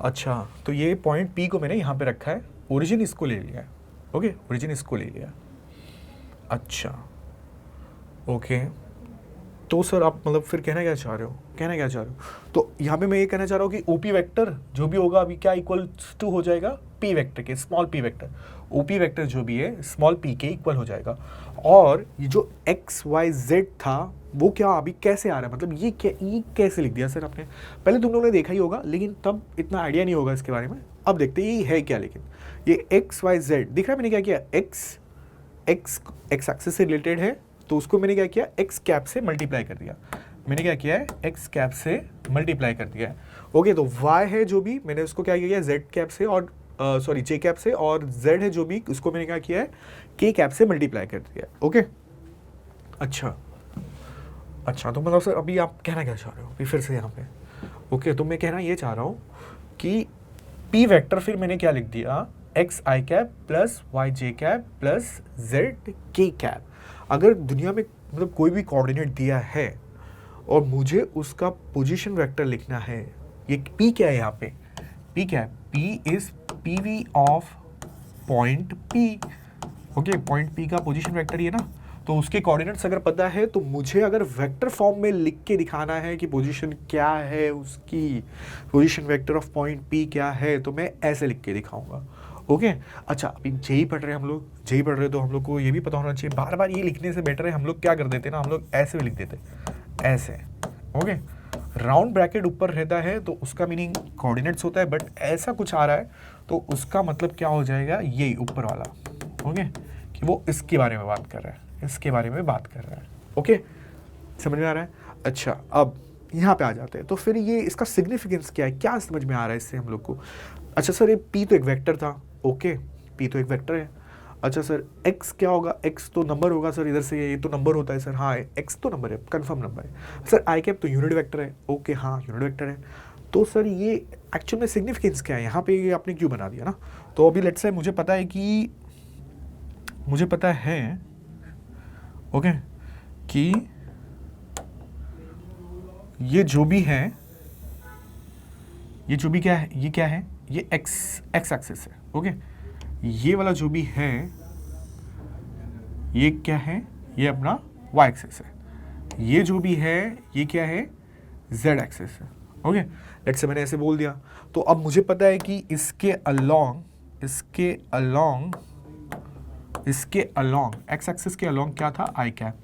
अच्छा तो ये पॉइंट P को मैंने यहाँ पे रखा है, ओरिजिन इसको ले लिया है, ओके, ओरिजिन इसको ले लिया। अच्छा ओके, तो सर आप मतलब फिर कहना क्या चाह रहे हो, कहना क्या चाह रहे हो? तो यहाँ पे मैं ये कहना चाह रहा हूँ कि ओपी वेक्टर जो भी होगा अभी क्या इक्वल टू हो जाएगा पी वेक्टर के, small P vector. OP vector जो भी है स्मॉल पी के इक्वल हो जाएगा। और ये जो एक्स वाई जेड था वो क्या अभी कैसे आ रहा है, मतलब ये कैसे लिख दिया सर आपने? पहले तुम लोगों ने देखा ही होगा लेकिन तब इतना आइडिया नहीं होगा इसके बारे में। अब देखते हैं ये है क्या। लेकिन ये एक्स वाई जेड दिख रहा है, मैंने क्या किया, एक्स एक्सिस से रिलेटेड है तो उसको मैंने क्या किया, एक्स कैप से मल्टीप्लाई कर दिया। मैंने क्या किया है, एक्स कैप से मल्टीप्लाई कर दिया है। ओके, तो वाई है जो भी मैंने उसको क्या किया, जेड कैप से और सॉरी जे कैप से, और जेड है जो भी उसको मैंने क्या किया है, के कैप से मल्टीप्लाई कर दिया है। ओके अच्छा तो मतलब सर अभी आप कहना क्या चाह रहे हो अभी फिर से यहाँ पे? ओके, तो मैं कहना ये चाह रहा हूँ कि पी वेक्टर फिर मैंने क्या लिख दिया, एक्स आई cap plus Y j cap plus Z k cap. अगर दुनिया में मतलब कोई भी कोऑर्डिनेट दिया है और मुझे उसका पोजीशन वेक्टर लिखना है, ये पी क्या है यहाँ पे, पी क्या है, P is P V of point P. Okay, point P का पोजीशन वेक्टर ही है ना, तो उसके कोऑर्डिनेट्स अगर पता है तो मुझे अगर वेक्टर फॉर्म में लिख के दिखाना है कि पोजीशन क्या है उसकी, position vector of point P क्या है, तो मैं ऐसे लिख के दिखाऊंगा। ओके अच्छा, अभी जेई पढ़ रहे हैं हम लोग, जेई पढ़ रहे तो हम लोग को ये भी पता होना चाहिए, बार बार ये लिखने से बेटर है हम लोग क्या कर देते ना, हम लोग ऐसे भी लिख देते, ऐसे। ओके, राउंड ब्रैकेट ऊपर रहता है तो उसका मीनिंग कोऑर्डिनेट्स होता है, बट ऐसा कुछ आ रहा है तो उसका मतलब क्या हो जाएगा, ये ऊपर वाला। ओके, कि वो इसके बारे में बात कर रहा है, इसके बारे में बात कर रहा है। ओके, समझ में आ रहा है? अच्छा, अब यहाँ पे आ जाते हैं, तो फिर ये इसका सिग्निफिकेंस क्या है, क्या समझ में आ रहा है इससे हम लोग को? अच्छा सर, ये पी तो एक वेक्टर था, ओके, पी तो एक वेक्टर है। अच्छा सर, एक्स क्या होगा, एक्स तो नंबर होगा सर, इधर से ये तो नंबर होता है सर, हाँ एक्स तो नंबर है, कंफर्म नंबर है सर। आई कैप तो यूनिट वेक्टर है, ओके हाँ यूनिट वेक्टर है। तो सर ये एक्चुअल में सिग्निफिकेंस क्या है यहाँ पे, ये आपने क्यों बना दिया ना? तो अभी लेट्स से मुझे पता है कि, मुझे पता है ओके कि ये जो भी है, ये जो भी क्या है, ये क्या है, ये एक्स एक्सिस है। ओके, ये वाला जो भी है ये क्या है, ये अपना वाई एक्सिस है। ये जो भी है ये क्या है, जेड एक्सिस है। ओके, लेट्स से मैंने ऐसे बोल दिया, तो अब मुझे पता है कि इसके अलोंग एक्स एक्सिस के अलोंग क्या था, आई कैप,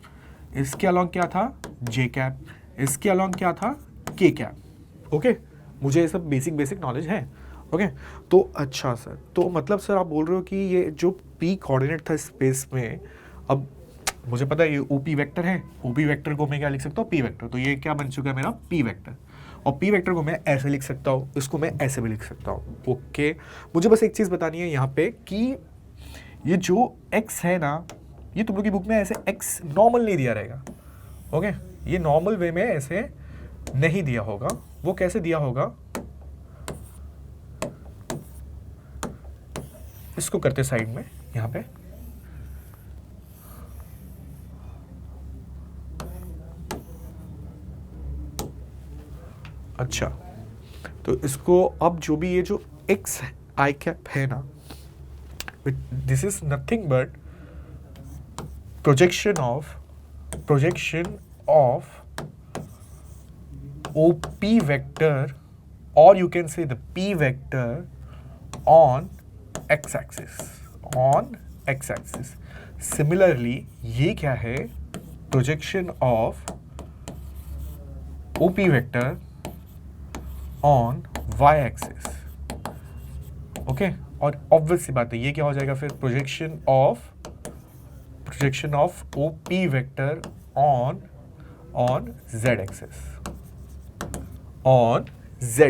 इसके अलोंग क्या था, जे कैप, इसके अलोंग क्या था, के कैप। ओके, मुझे ये सब बेसिक नॉलेज है। ओके, तो अच्छा सर, तो मतलब सर आप बोल रहे हो कि ये जो पी कोऑर्डिनेट था स्पेस में, अब मुझे पता है ये ओपी वेक्टर है, ओपी वेक्टर को मैं क्या लिख सकता हूँ, पी वेक्टर, तो ये क्या बन चुका है मेरा, पी वेक्टर। और पी वेक्टर को मैं ऐसे लिख सकता हूँ, इसको मैं ऐसे भी लिख सकता हूँ। ओके, मुझे बस एक चीज़ बतानी है यहाँ पे कि ये जो एक्स है ना, ये तुम लोग की बुक में ऐसे एक्स नॉर्मल नहीं दिया रहेगा। ओके, ये नॉर्मल वे में ऐसे नहीं दिया होगा, वो कैसे दिया होगा, इसको करते साइड में यहाँ पे, अच्छा तो इसको अब जो भी ये जो एक्स आई कैप है ना, this is nothing but projection of OP vector, or you can say the P vector on x-axis, Similarly, ये क्या है, projection of OP vector on y-axis. Okay, और ऑब्वियस सी बात है ये क्या हो जाएगा फिर, projection of OP vector on z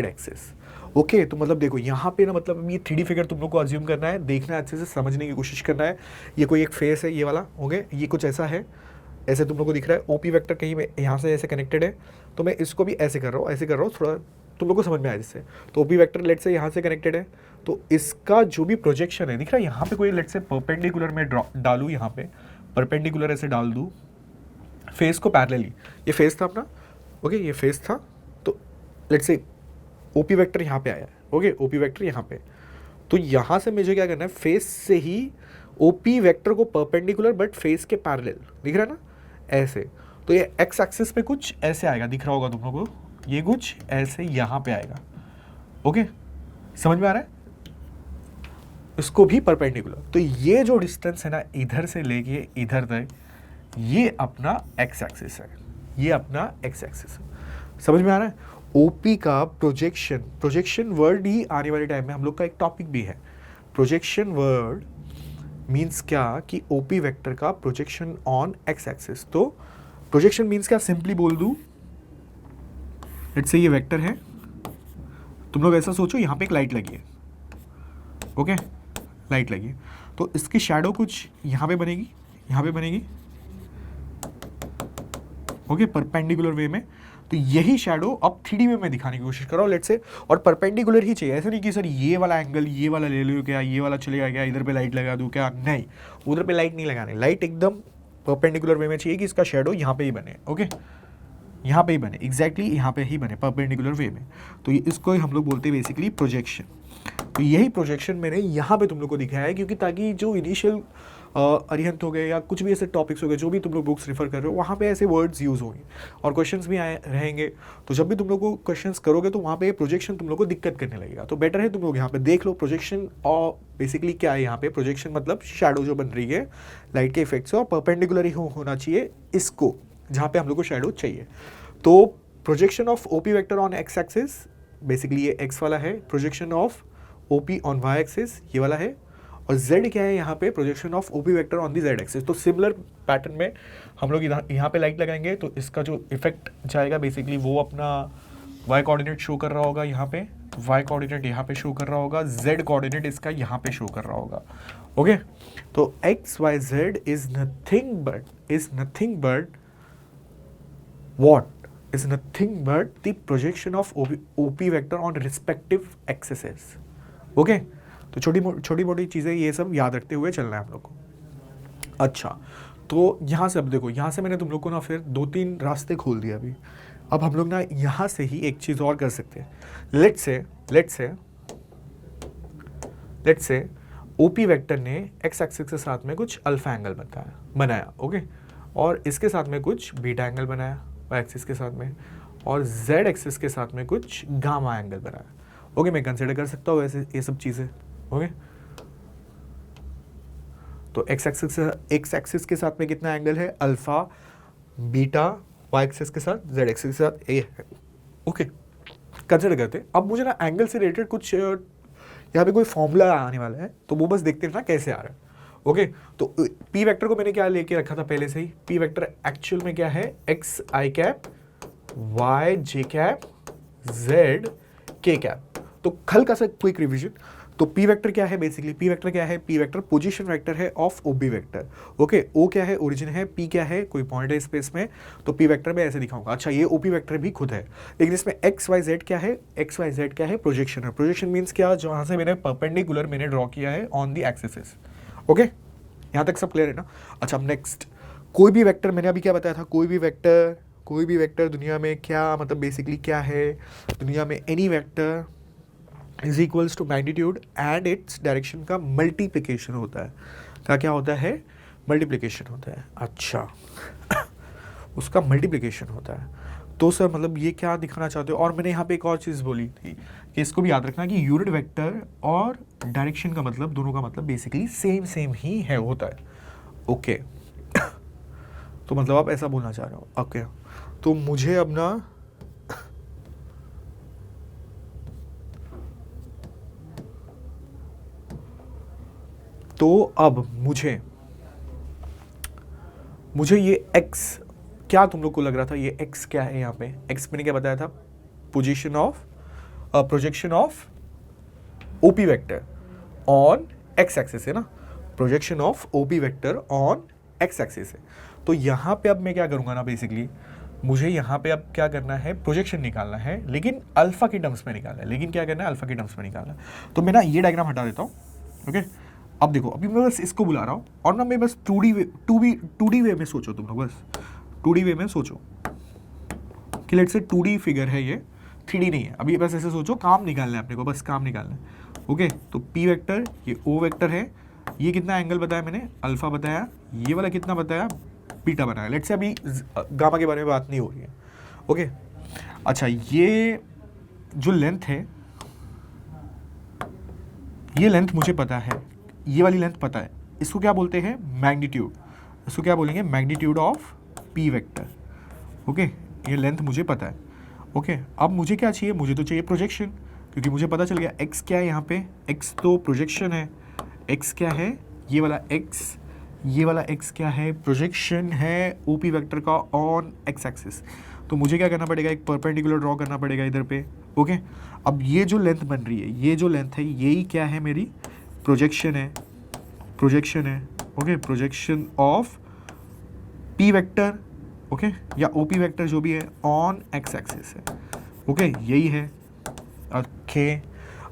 axis. Okay, तो मतलब देखो यहाँ पे ना, मतलब ये 3D फिगर तुम लोग को अज्यूम करना है, देखना है अच्छे से, समझने की कोशिश करना है। ये कोई एक फेस है ये वाला, ओके, ये कुछ ऐसा है, ऐसे तुम लोग को दिख रहा है, ओपी वेक्टर कहीं में यहाँ से ऐसे कनेक्टेड है, तो मैं इसको भी ऐसे कर रहा हूँ, थोड़ा तुम लोग को समझ में आया जिससे। तो ओपी वेक्टर लेट से यहाँ से कनेक्टेड है, तो इसका जो भी प्रोजेक्शन है दिख रहा है, यहाँ पे कोई लेट से परपेंडिकुलर में डालूँ, यहाँ पे परपेंडिकुलर ऐसे डाल दूँ फेस को पैरेलली, ये फेस था अपना, ओके, ये फेस था, तो लेट से ओपी वेक्टर यहाँ पे आया है, ओके, ओपी वेक्टर यहाँ पे, तो यहाँ से मुझे क्या करना है, फेस से ही ओपी वेक्टर को परपेंडिकुलर बट फेस के पैरेलल, दिख रहा है ना ऐसे, तो ये एक्स एक्सिस पे कुछ ऐसे आएगा, दिख रहा होगा तुम लोगों को, ये कुछ ऐसे यहाँ पे आएगा। ओके, समझ में आ रहा है? इसको भी परपेंडिकुलर, तो ये जो डिस्टेंस है ना इधर से लेके इधर तक, ये अपना एक्स एक्सिस है, ये अपना एक्स एक्सिस है। समझ में आ रहा है? ओपी का प्रोजेक्शन, प्रोजेक्शन वर्ड ही आने वाले टाइम में हम लोग का एक टॉपिक भी है। प्रोजेक्शन वर्ड मीन्स क्या कि ओपी वेक्टर का प्रोजेक्शन ऑन एक्स एक्सिस। तो प्रोजेक्शन मीन्स क्या, सिंपली बोल दूं, लेट्स से ये वेक्टर है, तुम लोग ऐसा सोचो यहाँ पे एक लाइट लगी है, ओके, लाइट लगी है, तो इसकी शैडो कुछ यहाँ पे बनेगी, यहाँ पे बनेगी, ओके, परपेंडिकुलर वे में। तो यही शैडो अब 3D वे में दिखाने की कोशिश करो लेट्स से, और परपेंडिकुलर ही चाहिए, ऐसा नहीं कि सर ये वाला एंगल ये वाला ले लो क्या, ये वाला चलेगा क्या, इधर पे लाइट लगा दूं क्या, नहीं, उधर पे लाइट नहीं लगाने, लाइट एकदम परपेंडिकुलर वे में चाहिए कि इसका शैडो यहाँ पे ही बने, ओके, यहाँ पे ही बने, एग्जैक्टली यहाँ पे ही बने परपेंडिकुलर वे में। तो इसको हम लोग बोलते हैं बेसिकली प्रोजेक्शन। तो यही प्रोजेक्शन मैंने यहाँ पे तुम लोग को दिखाया है, क्योंकि ताकि जो इनिशियल अरिहंत हो गए या कुछ भी ऐसे टॉपिक्स हो गए जो भी तुम लोग बुक्स रेफर कर रहे हो, वहाँ पे ऐसे वर्ड्स यूज़ होंगे और क्वेश्चंस भी आए रहेंगे। तो जब भी तुम लोग को क्वेश्चंस करोगे तो वहाँ पे प्रोजेक्शन तुम लोग को दिक्कत करने लगेगा। तो बेटर है तुम लोग यहाँ पे देख लो प्रोजेक्शन, और बेसिकली क्या है यहाँ पे प्रोजेक्शन, मतलब शैडो जो बन रही है लाइट के इफेक्ट से, और परपेंडिकुलर ही होना चाहिए इसको, जहाँ पे हम लोग को शैडो चाहिए। तो projection of OP vector on x axis, basically ये एक्स वाला है, projection of OP on y axis ये वाला है, और z क्या है यहाँ पे, projection of OP vector on the z axis. तो सिमिलर पैटर्न में हम लोग यहाँ पे लाइट लगाएंगे तो इसका जो इफेक्ट जाएगा बेसिकली वो अपना y कोऑर्डिनेट शो कर रहा होगा यहाँ पे, y कोऑर्डिनेट यहाँ पे शो कर रहा होगा, z कोऑर्डिनेट इसका यहाँ पे शो कर रहा होगा, ओके। तो x y z is nothing but what is nothing but the projection of OP vector on respective axes, okay. तो छोटी मोटी चीज़ें ये सब याद रखते हुए चलना है हम लोग को। अच्छा, तो यहाँ से अब देखो, यहाँ से मैंने तुम लोग को ना फिर 2-3 रास्ते खोल दिया अभी। अब हम लोग ना यहाँ से ही एक चीज़ और कर सकते हैं। लेट्स से ओपी वेक्टर ने एक्स एक्सिस के साथ में कुछ अल्फा एंगल बनाया, ओके, और इसके साथ में कुछ बीटा एंगल बनाया वाई एक्सिस के साथ में, और जेड एक्सिस के साथ में कुछ गामा एंगल बनाया, ओके। मैं कंसिडर कर सकता हूँ वैसे ये सब चीज़ें, ओके। तो एक्स एक्सिस के साथ में कितना एंगल है, अल्फा, बीटा, वाई एक्सिस के साथ, जेड एक्सिस के साथ ए है, ओके, कंसिडर करते। अब मुझे ना एंगल से रिलेटेड कुछ यहाँ पे कोई फॉर्मूला आने वाला है, तो वो बस देखते हैं ना कैसे आ रहा है, ओके। तो पी वेक्टर को मैंने क्या लेके रखा था पहले से ही, पी वेक्टर एक्चुअल में क्या है, एक्स आई cap, y j cap, z k cap. तो हल्का सा क्विक रिवीजन। तो पी वेक्टर क्या है, बेसिकली पी वेक्टर क्या है, पी वेक्टर पोजीशन वेक्टर है ऑफ ओबी वेक्टर, ओके। ओ क्या है, ओरिजिन है, पी क्या है, कोई पॉइंट है स्पेस में, तो पी वेक्टर में ऐसे दिखाऊंगा। अच्छा, ये ओपी वेक्टर भी खुद है, लेकिन इसमें एक्स वाई जेड क्या है, एक्स वाई जेड क्या है, प्रोजेक्शन है। प्रोजेक्शन मीन्स क्या, जहाँ से मैंने परपेंडिकुलर मैंने ड्रॉ किया है ऑन दी एक्सिस, ओके। यहाँ तक सब क्लियर है ना? अच्छा, अब नेक्स्ट, कोई भी वेक्टर, मैंने अभी क्या बताया था, कोई भी वेक्टर दुनिया में क्या मतलब बेसिकली क्या है, दुनिया में any vector is equals to magnitude and its direction का मल्टीप्लिकेशन होता है। क्या होता है, मल्टीप्लिकेशन होता है। अच्छा उसका मल्टीप्लिकेशन होता है। तो सर मतलब ये क्या दिखाना चाहते हो? और मैंने यहाँ पे एक और चीज़ बोली थी कि इसको भी याद रखना कि यूनिट वेक्टर और डायरेक्शन का मतलब, दोनों का मतलब बेसिकली सेम ही है, होता है, ओके। तो मतलब आप ऐसा बोलना चाह रहे हो, ओके। तो मुझे अब ना तो अब मुझे ये x, क्या तुम लोग को लग रहा था ये x क्या है? यहाँ पे x मैंने क्या बताया था, position of projection of OP vector on x axis है ना, projection of OP vector on x axis है। तो यहाँ पे अब मैं क्या करूँगा ना, बेसिकली मुझे यहाँ पे अब क्या करना है, प्रोजेक्शन निकालना है, लेकिन अल्फा के टर्म्स में निकालना है। लेकिन क्या करना है, अल्फा के टर्म्स में निकालना है। तो मैं ना ये डायग्राम हटा देता हूँ, ओके। अब देखो, अभी मैं बस इसको बुला रहा हूँ और ना मैं बस 2D वे में सोचो, तुम लोग बस 2D वे में सोचो कि लेट्स से 2D फिगर है ये, 3D नहीं है। अभी बस ऐसे सोचो, काम निकालना है अपने को, बस काम निकालना है, ओके। तो P वेक्टर, ये O वेक्टर है, ये कितना एंगल बताया मैंने, अल्फा बताया, ये वाला कितना बताया, बीटा बनाया। लेट्स से अभी गामा के बारे में बात नहीं हो रही है, ओके। अच्छा, ये जो लेंथ है, ये लेंथ मुझे पता है, ये वाली लेंथ पता है, इसको क्या बोलते हैं, मैग्नीट्यूड। इसको क्या बोलेंगे, magnitude of P vector, okay. ये लेंथ मुझे पता है, ओके। अब मुझे क्या चाहिए, मुझे तो चाहिए प्रोजेक्शन, क्योंकि मुझे पता चल गया एक्स क्या है यहाँ पे, एक्स तो प्रोजेक्शन है। एक्स क्या है, ये वाला एक्स, ये वाला एक्स क्या है, प्रोजेक्शन है ओपी वेक्टर का ऑन एक्स एक्सिस। तो मुझे क्या करना पड़ेगा, एक परपेंडिकुलर ड्रॉ करना पड़ेगा इधर पे, ओके। अब ये जो लेंथ बन रही है, ये जो लेंथ है, यही क्या है, मेरी प्रोजेक्शन है, प्रोजेक्शन है, okay. Projection of P vector, okay, या ओपी वेक्टर जो भी है ऑन एक्स एक्सिस है, ओके, यही है, ओके।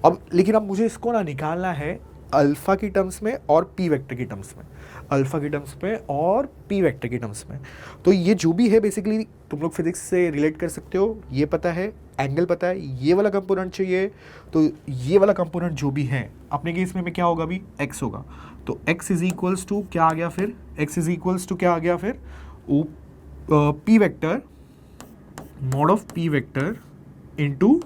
अब लेकिन अब मुझे इसको ना निकालना है अल्फा की टर्म्स में और पी वेक्टर की टर्म्स में, अल्फा की टर्म्स में और पी वेक्टर की टर्म्स में। तो ये जो भी है बेसिकली तुम लोग फिजिक्स से रिलेट कर सकते हो, ये पता है, एंगल पता है, ये वाला कंपोनेंट चाहिए, तो ये वाला कंपोनेंट जो भी है अपने केस में क्या होगा, अभी एक्स होगा। तो एक्स इज इक्वल्स टू क्या आ गया फिर, एक्स इज इक्वल्स टू क्या आ गया फिर, P vector mod of P vector into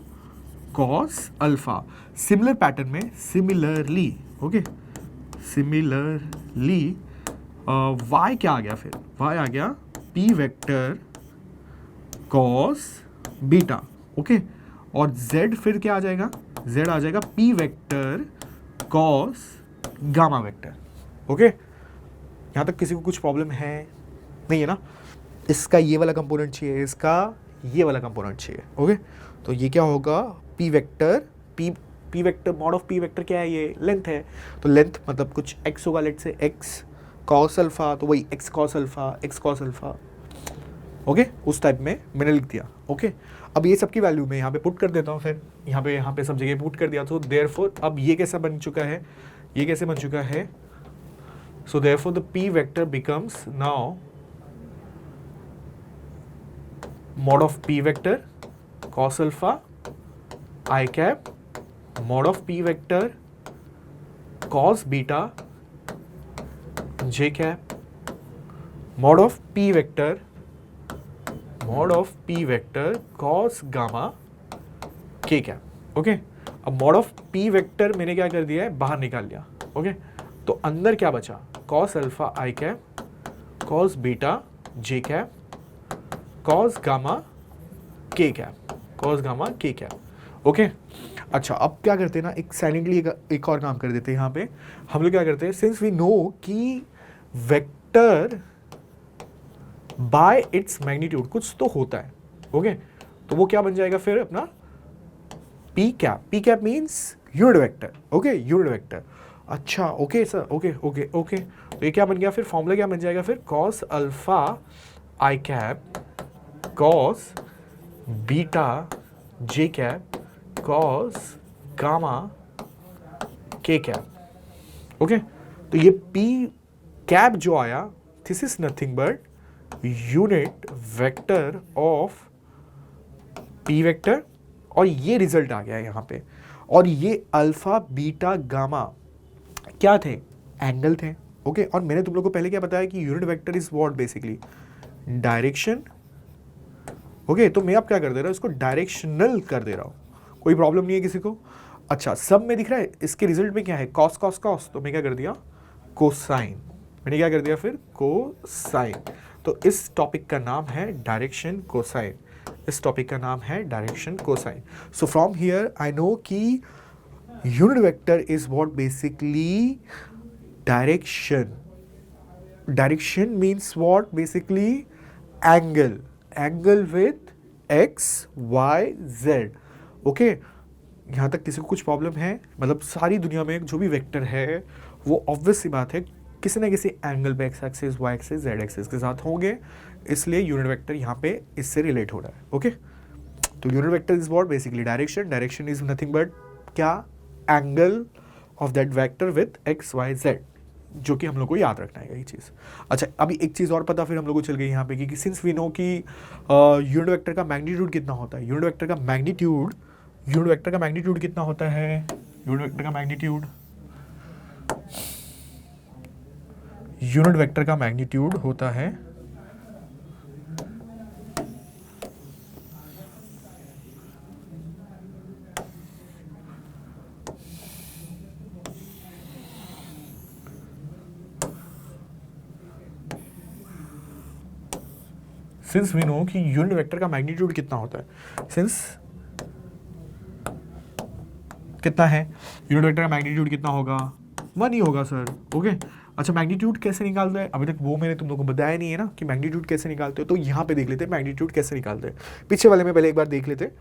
cos alpha. Similar pattern में, सिमिलरली, ओके, सिमिलरली y क्या आ गया फिर, y आ गया p vector cos beta, okay. और z फिर क्या आ जाएगा, z आ जाएगा p vector cos gamma vector, okay. यहाँ तक किसी को कुछ प्रॉब्लम है, नहीं है ना। इसका ये वाला कंपोनेंट चाहिए, इसका ये वाला कंपोनेंट चाहिए, ओके। तो ये क्या होगा, p vector, p vector mod of p vector क्या है, ये लेंथ है, तो लेंथ मतलब कुछ x होगा, लेट से x कॉस अल्फा, तो वही x cos alpha, x cos alpha, okay, उस टाइप में मैंने लिख दिया, ओके। अब ये सब की वैल्यू मैं यहाँ पे पुट कर देता हूँ, फिर यहाँ पे सब जगह पुट कर दिया। तो देयरफॉर अब ये कैसा बन चुका है, ये कैसे बन चुका है, so therefore the p vector becomes now mod of p vector cos alpha I cap mod of p vector cos beta j cap mod of p vector cos gamma k cap, okay. अब mod of p vector मैंने क्या कर दिया है, बाहर निकाल लिया, okay. तो अंदर क्या बचा, cos alpha I cap cos beta j cap cos gamma k cap, cos gamma k cap, okay. अच्छा, अब क्या करते हैं ना, एक साइलेंटली एक और काम कर देते हैं। यहाँ पे हम लोग क्या करते हैं, सिंस वी नो कि वेक्टर बाय इट्स मैग्नीट्यूड कुछ तो होता है, ओके। तो वो क्या बन जाएगा फिर अपना p cap, p cap means unit vector, okay, unit vector. अच्छा, okay sir, okay okay okay. तो ये क्या बन गया फिर, फॉर्मूला क्या बन जाएगा फिर, cos alpha I cap cos beta j cap cos gamma k cap, okay. तो ये p cap जो आया, this is nothing but unit vector of p vector, और ये रिजल्ट आ गया यहाँ पे। और ये अल्फा बीटा गामा क्या थे, एंगल थे, ओके। और मैंने तुम लोग को पहले क्या बताया कि unit vector is what, basically direction, okay. तो मैं अब क्या कर दे रहा हूँ, इसको डायरेक्शनल कर दे रहा हूँ, कोई प्रॉब्लम नहीं है किसी को। अच्छा, सब में दिख रहा है, इसके रिजल्ट में क्या है, कॉस कॉस कॉस, तो मैं क्या कर दिया, कोसाइन, मैंने क्या कर दिया फिर, कोसाइन। तो इस टॉपिक का नाम है डायरेक्शन कोसाइन, इस टॉपिक का नाम है direction cosine. So from here I know कि unit vector is what, basically direction, direction means what, basically angle, angle with x y z, okay. यहाँ तक किसी को कुछ प्रॉब्लम है, मतलब सारी दुनिया में जो भी वेक्टर है वो ऑब्वियस सी बात है किसी ना किसी एंगल पे x axis y axis z axis के साथ होंगे, इसलिए यूनिट वेक्टर यहाँ पे इससे रिलेट हो रहा है, ओके। तो unit vector is what, basically direction, direction is nothing but क्या, angle of that vector with x y z, जो कि हम लोग को याद रखना है ये चीज़। अच्छा, अभी एक चीज़ और पता फिर हम लोग को चल गई यहाँ पे कि सिंस वी नो कि यूनिट वेक्टर का मैग्नीट्यूड कितना होता है, यूनिट वेक्टर का मैग्नीट्यूड कितना होता है, यूनिट वेक्टर का मैग्नीट्यूड यूनिट वेक्टर का मैग्नीट्यूड होता है सिंस वी नो कि यूनिट वेक्टर का मैग्नीट्यूड कितना होता है, सिंस कितना है यूनिट वेक्टर का मैग्नीट्यूड कितना होगा, 1 ही होगा सर। ओके अच्छा मैग्नीट्यूड कैसे निकालते हैं, अभी तक वो मैंने तुम लोगों को बताया नहीं है ना कि मैग्नीट्यूड कैसे निकालते हो, तो यहाँ पे देख लेते हैं मैग्नीट्यूड कैसे निकालते हैं। पीछे वाले में पहले एक बार देख लेते हैं,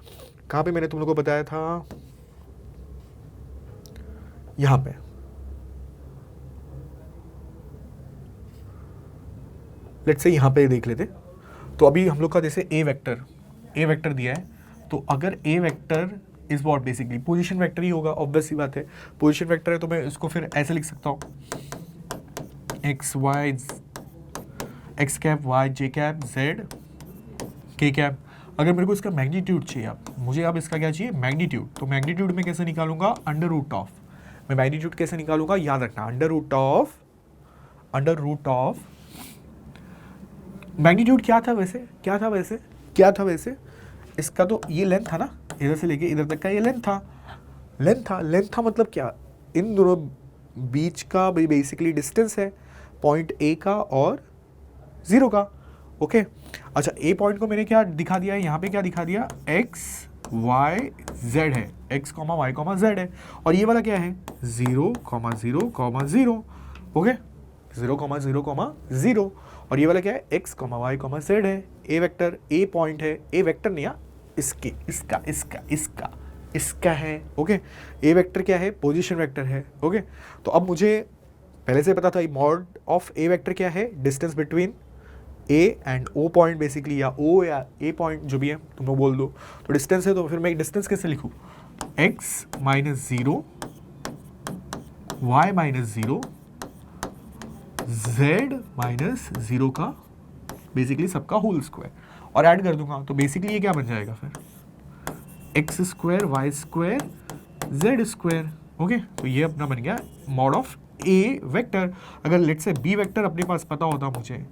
कहाँ पे मैंने तुम लोगों को बताया था, यहाँ पे लेट्स से यहाँ पे देख लेते। तो अभी हम लोग का जैसे ए वेक्टर दिया है, तो अगर A vector is what basically position vector ही होगा, ऑब्वियस सी बात है पोजीशन वेक्टर है, तो मैं इसको फिर ऐसे लिख सकता हूँ x y x cap y j cap z k cap. अगर मेरे को इसका मैग्नीट्यूड चाहिए, अब मुझे अब इसका क्या चाहिए मैग्नीट्यूड, तो मैग्नीट्यूड में कैसे निकालूंगा अंडर रूट ऑफ, मैं मैग्नीट्यूड कैसे निकालूंगा याद रखना अंडर रूट ऑफ मैग्नीट्यूड क्या था वैसे इसका, तो ये लेंथ था ना, इधर से लेके इधर तक का ये लेंथ था मतलब क्या, इन दोनों बीच का बेसिकली डिस्टेंस है पॉइंट ए का और 0 का। ओके अच्छा ए पॉइंट को मैंने क्या दिखा दिया है, यहाँ पे क्या दिखा दिया एक्स वाई जेड है, x comma y comma z है, और ये वाला क्या है 0, 0, ओके 0, 0, और ये वाला क्या है x comma y comma z है, ए वेक्टर ए पॉइंट है, ए वेक्टर नहीं इसका है। ओके ए वेक्टर क्या है पोजीशन वेक्टर है। ओके तो अब मुझे पहले से पता था मॉड ऑफ ए वेक्टर क्या है, distance between A and O point basically, या ओ या ए पॉइंट जो भी है तुम लोग बोल दो, तो डिस्टेंस है, तो फिर मैं डिस्टेंस कैसे लिखूँ x minus 0 y minus 0 z minus 0 का बेसिकली सबका होल स्क्वायर, और ऐड कर दूंगा, तो बेसिकली ये क्या बन जाएगा फिर x square y square z square. Okay तो ये अपना बन गया मॉड ऑफ ए वेक्टर। अगर लेट्स से बी वेक्टर अपने पास पता होता मुझे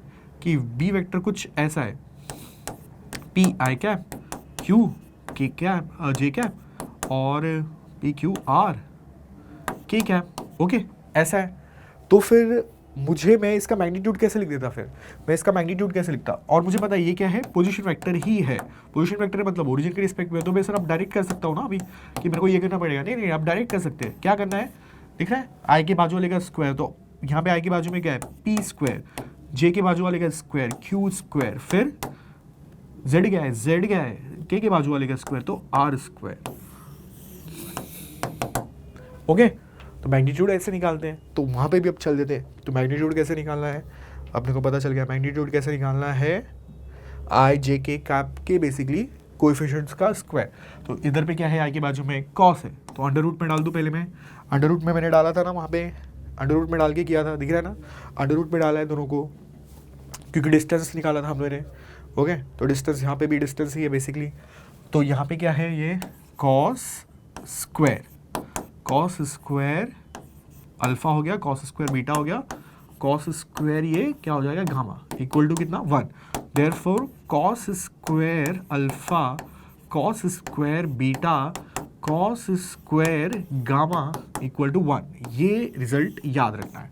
कि बी वेक्टर कुछ ऐसा है पी आई कैप क्यू के कैप जे कैप और पी क्यू आर के कैप, ओके ऐसा है, तो फिर मुझे मैं इसका मैग्नीट्यूड कैसे लिख देता, फिर मैं इसका मैग्नीट्यूड कैसे लिखता, और मुझे पता है ये क्या है पोजीशन वेक्टर ही है, पोजीशन वेक्टर मतलब ओरिजिन के रिस्पेक्ट में, तो मैं सर अब डायरेक्ट कर सकता हूँ ना अभी कि मेरे को ये करना पड़ेगा, नहीं आप डायरेक्ट कर सकते हैं। क्या करना है दिख रहा है आई के बाजू वाले का स्क्वायर, तो यहाँ पे आई के बाजू में क्या है पी स्क्वायर, जे के बाजू वाले का स्क्वायर क्यू स्क्वायर, फिर जेड क्या है के बाजू वाले का स्क्वायर तो आर स्क्वायर। ओके तो मैग्नीट्यूड ऐसे निकालते हैं, तो वहाँ पे भी अब चल देते हैं, तो मैग्नीट्यूड कैसे निकालना है अपने को पता चल गया, मैग्नीट्यूड कैसे निकालना है आई जे के कैप के बेसिकली कोएफिशिएंट्स का स्क्वायर। तो इधर पे क्या है आई के बाजू में कॉस है, तो अंडर रूट में डाल दूँ, पहले मैं अंडर रूट में मैंने डाला था ना, वहाँ पे अंडर रूट में डाल के किया था, दिख रहा है ना अंडर रूट में डाला है दोनों को, क्योंकि डिस्टेंस निकाला था हम लोगों ने। ओके तो डिस्टेंस यहाँ पे भी डिस्टेंस ही है बेसिकली, तो यहाँ पे क्या है ये कॉस स्क्वायर अल्फा हो गया, कॉस स्क्वायर बीटा हो गया, कॉस स्क्वायर ये क्या हो जाएगा गामा इक्वल टू कितना 1, therefore cos square alpha cos square beta cos square gamma equal to 1। ये रिजल्ट याद रखना है,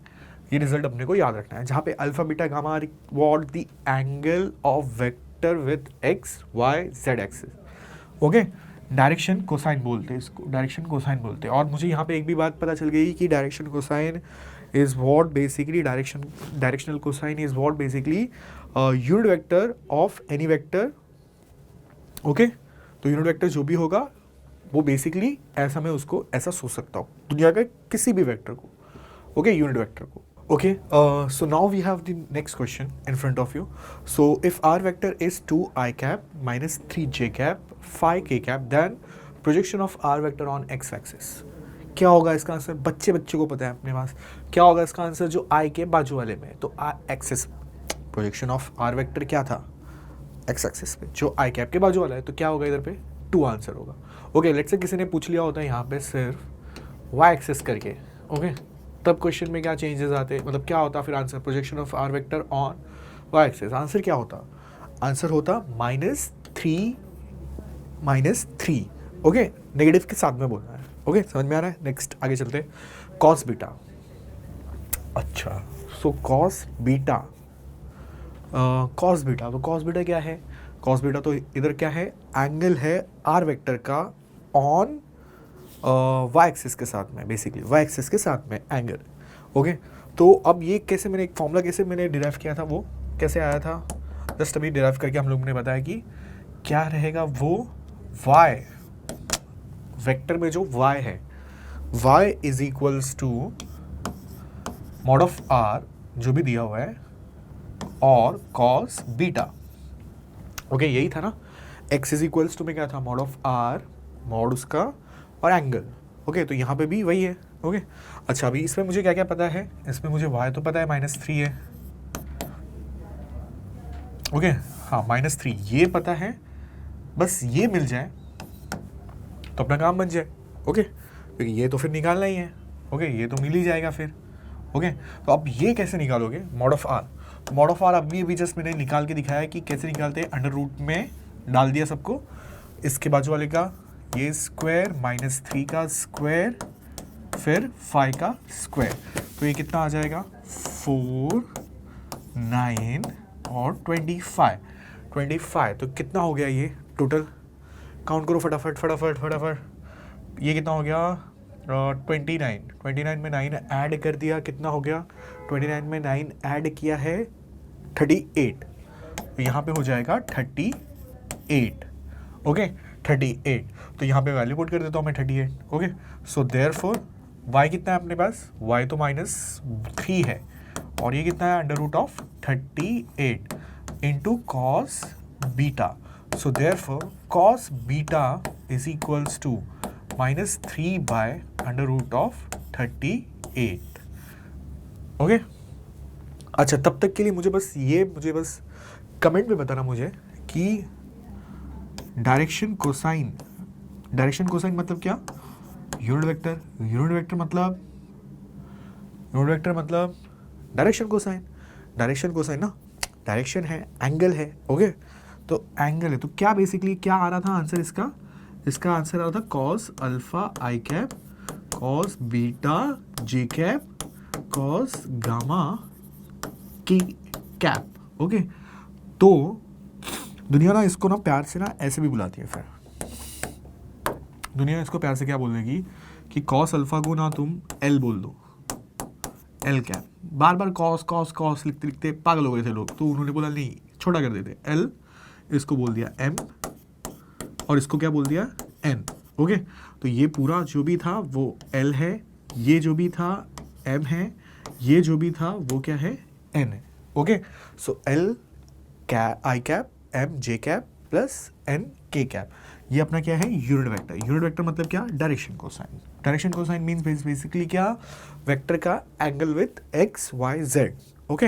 ये रिजल्ट अपने को याद रखना है, जहाँ पे alpha beta gamma are what the angle of vector with x y z axis. Okay direction cosine बोलते हैं इसको, डायरेक्शन कोसाइन बोलते हैं। और मुझे यहाँ पे एक भी बात पता चल गई कि direction cosine is what basically directional cosine is what basically unit vector of any vector. Okay तो यूनिट वेक्टर जो भी होगा वो बेसिकली ऐसा, मैं उसको ऐसा सोच सकता हूँ दुनिया के किसी भी वेक्टर को, ओके यूनिट वेक्टर को। Okay, so now we have the next question in front of you. So if r vector is 2 I cap minus 3 j cap 5 k cap, then projection of r vector on x axis. क्या होगा इसका answer, बच्चे को पता है अपने पास क्या होगा इसका आंसर जो i के बाजू वाले में, तो axis projection of r vector क्या था x एक्सिस पे, जो i कैप के बाजू वाला है, तो क्या होगा इधर पे 2 आंसर होगा। ओके लेट्स से किसी ने पूछ लिया होता है यहाँ पे सिर्फ y एक्सिस करके, ओके तब क्वेश्चन में क्या चेंजेस आते, मतलब क्या होता फिर answer, projection of r vector on y axis, answer क्या होता, आंसर होता -3 ओके, नेगेटिव के साथ में बोलना है। ओके, समझ में आ रहा है। नेक्स्ट आगे चलते हैं, कॉस बीटा। अच्छा, so cos beta, cos beta, तो कॉस बीटा क्या है, कॉस बीटा तो इधर क्या है, एंगल है आर वेक्टर का ऑन वाई एक्सिस के साथ में, बेसिकली वाई एक्सिस के साथ में एंगल। ओके, तो अब ये कैसे मैंने एक फॉर्मूला कैसे मैंने डिराइव किया था, वो कैसे आया था, जस्ट अभी डिराइव करके हम लोगों ने बताया कि क्या रहेगा वो, वाई वेक्टर में जो y है, y is equals to mod of r जो भी दिया हुआ है और cos बीटा। ओके, यही था ना, x इज इक्वल्स टू में क्या था, मॉड ऑफ r, मॉड उसका और एंगल। ओके, तो यहाँ पे भी वही है। ओके, अच्छा अभी इसमें मुझे क्या क्या पता है, इसमें मुझे y तो पता है -3 है। ओके, हाँ -3 ये पता है, बस ये मिल जाए तो अपना काम बन जाए। ओके, क्योंकि ये तो फिर निकालना ही है। ओके, ये तो मिल ही जाएगा फिर। ओके, तो अब ये कैसे निकालोगे, मॉड ऑफ आर, तो मॉड ऑफ आर अभी जस्ट मैंने निकाल के दिखाया कि कैसे निकालते हैं, अंडर रूट में डाल दिया सबको, इसके बाजू वाले का ये स्क्वायर, -3 का स्क्वायर, फिर 5 का स्क्वायर, तो ये कितना आ जाएगा, 4, 9 और 25, तो कितना हो गया ये टोटल, काउंट करो फटाफट फटाफट फटाफट, ये कितना हो गया, 29 में 9 ऐड कर दिया, कितना हो गया, 29 में 9 ऐड किया है 38, तो यहाँ पे हो जाएगा 38। ओके, 38, तो यहाँ पे वैल्यू पुट कर देता हूँ मैं 38। ओके, सो देयरफॉर y कितना है अपने पास, y तो -3 है और ये कितना है, under root of 38 into cos beta, so therefore cos beta is equals to -3 by under root of 38। Okay, अच्छा तब तक के लिए मुझे बस कमेंट में बताना मुझे कि डायरेक्शन कोसाइन मतलब क्या, यूनिट वेक्टर मतलब डायरेक्शन कोसाइन ना, डायरेक्शन है, एंगल है। ओके, तो एंगल है, तो क्या बेसिकली क्या आ रहा था आंसर इसका आंसर आ रहा था कॉस अल्फा आई कैप, कॉस बीटा जे कैप, कॉस गामा की कैप। ओके, तो दुनिया ना इसको ना प्यार से ना ऐसे भी बुलाती है, फिर दुनिया इसको प्यार से क्या बोल देगी कि कॉस अल्फा को ना तुम एल बोल दो, एल कैप, बार बार कॉस लिखते पागल हो गए थे लोग, तो उन्होंने बोला नहीं छोटा कर देते, एल इसको बोल दिया एम और इसको क्या बोल दिया एन। ओके, तो ये पूरा जो भी था वो एल है, ये जो भी था एम है, ये जो भी था वो क्या है एन है। Okay, so l i cap m j cap plus n k cap, ये अपना क्या है यूनिट वेक्टर मतलब क्या, डायरेक्शन कोसाइन मीन्स बेसिकली क्या, वेक्टर का angle with x y z. Okay,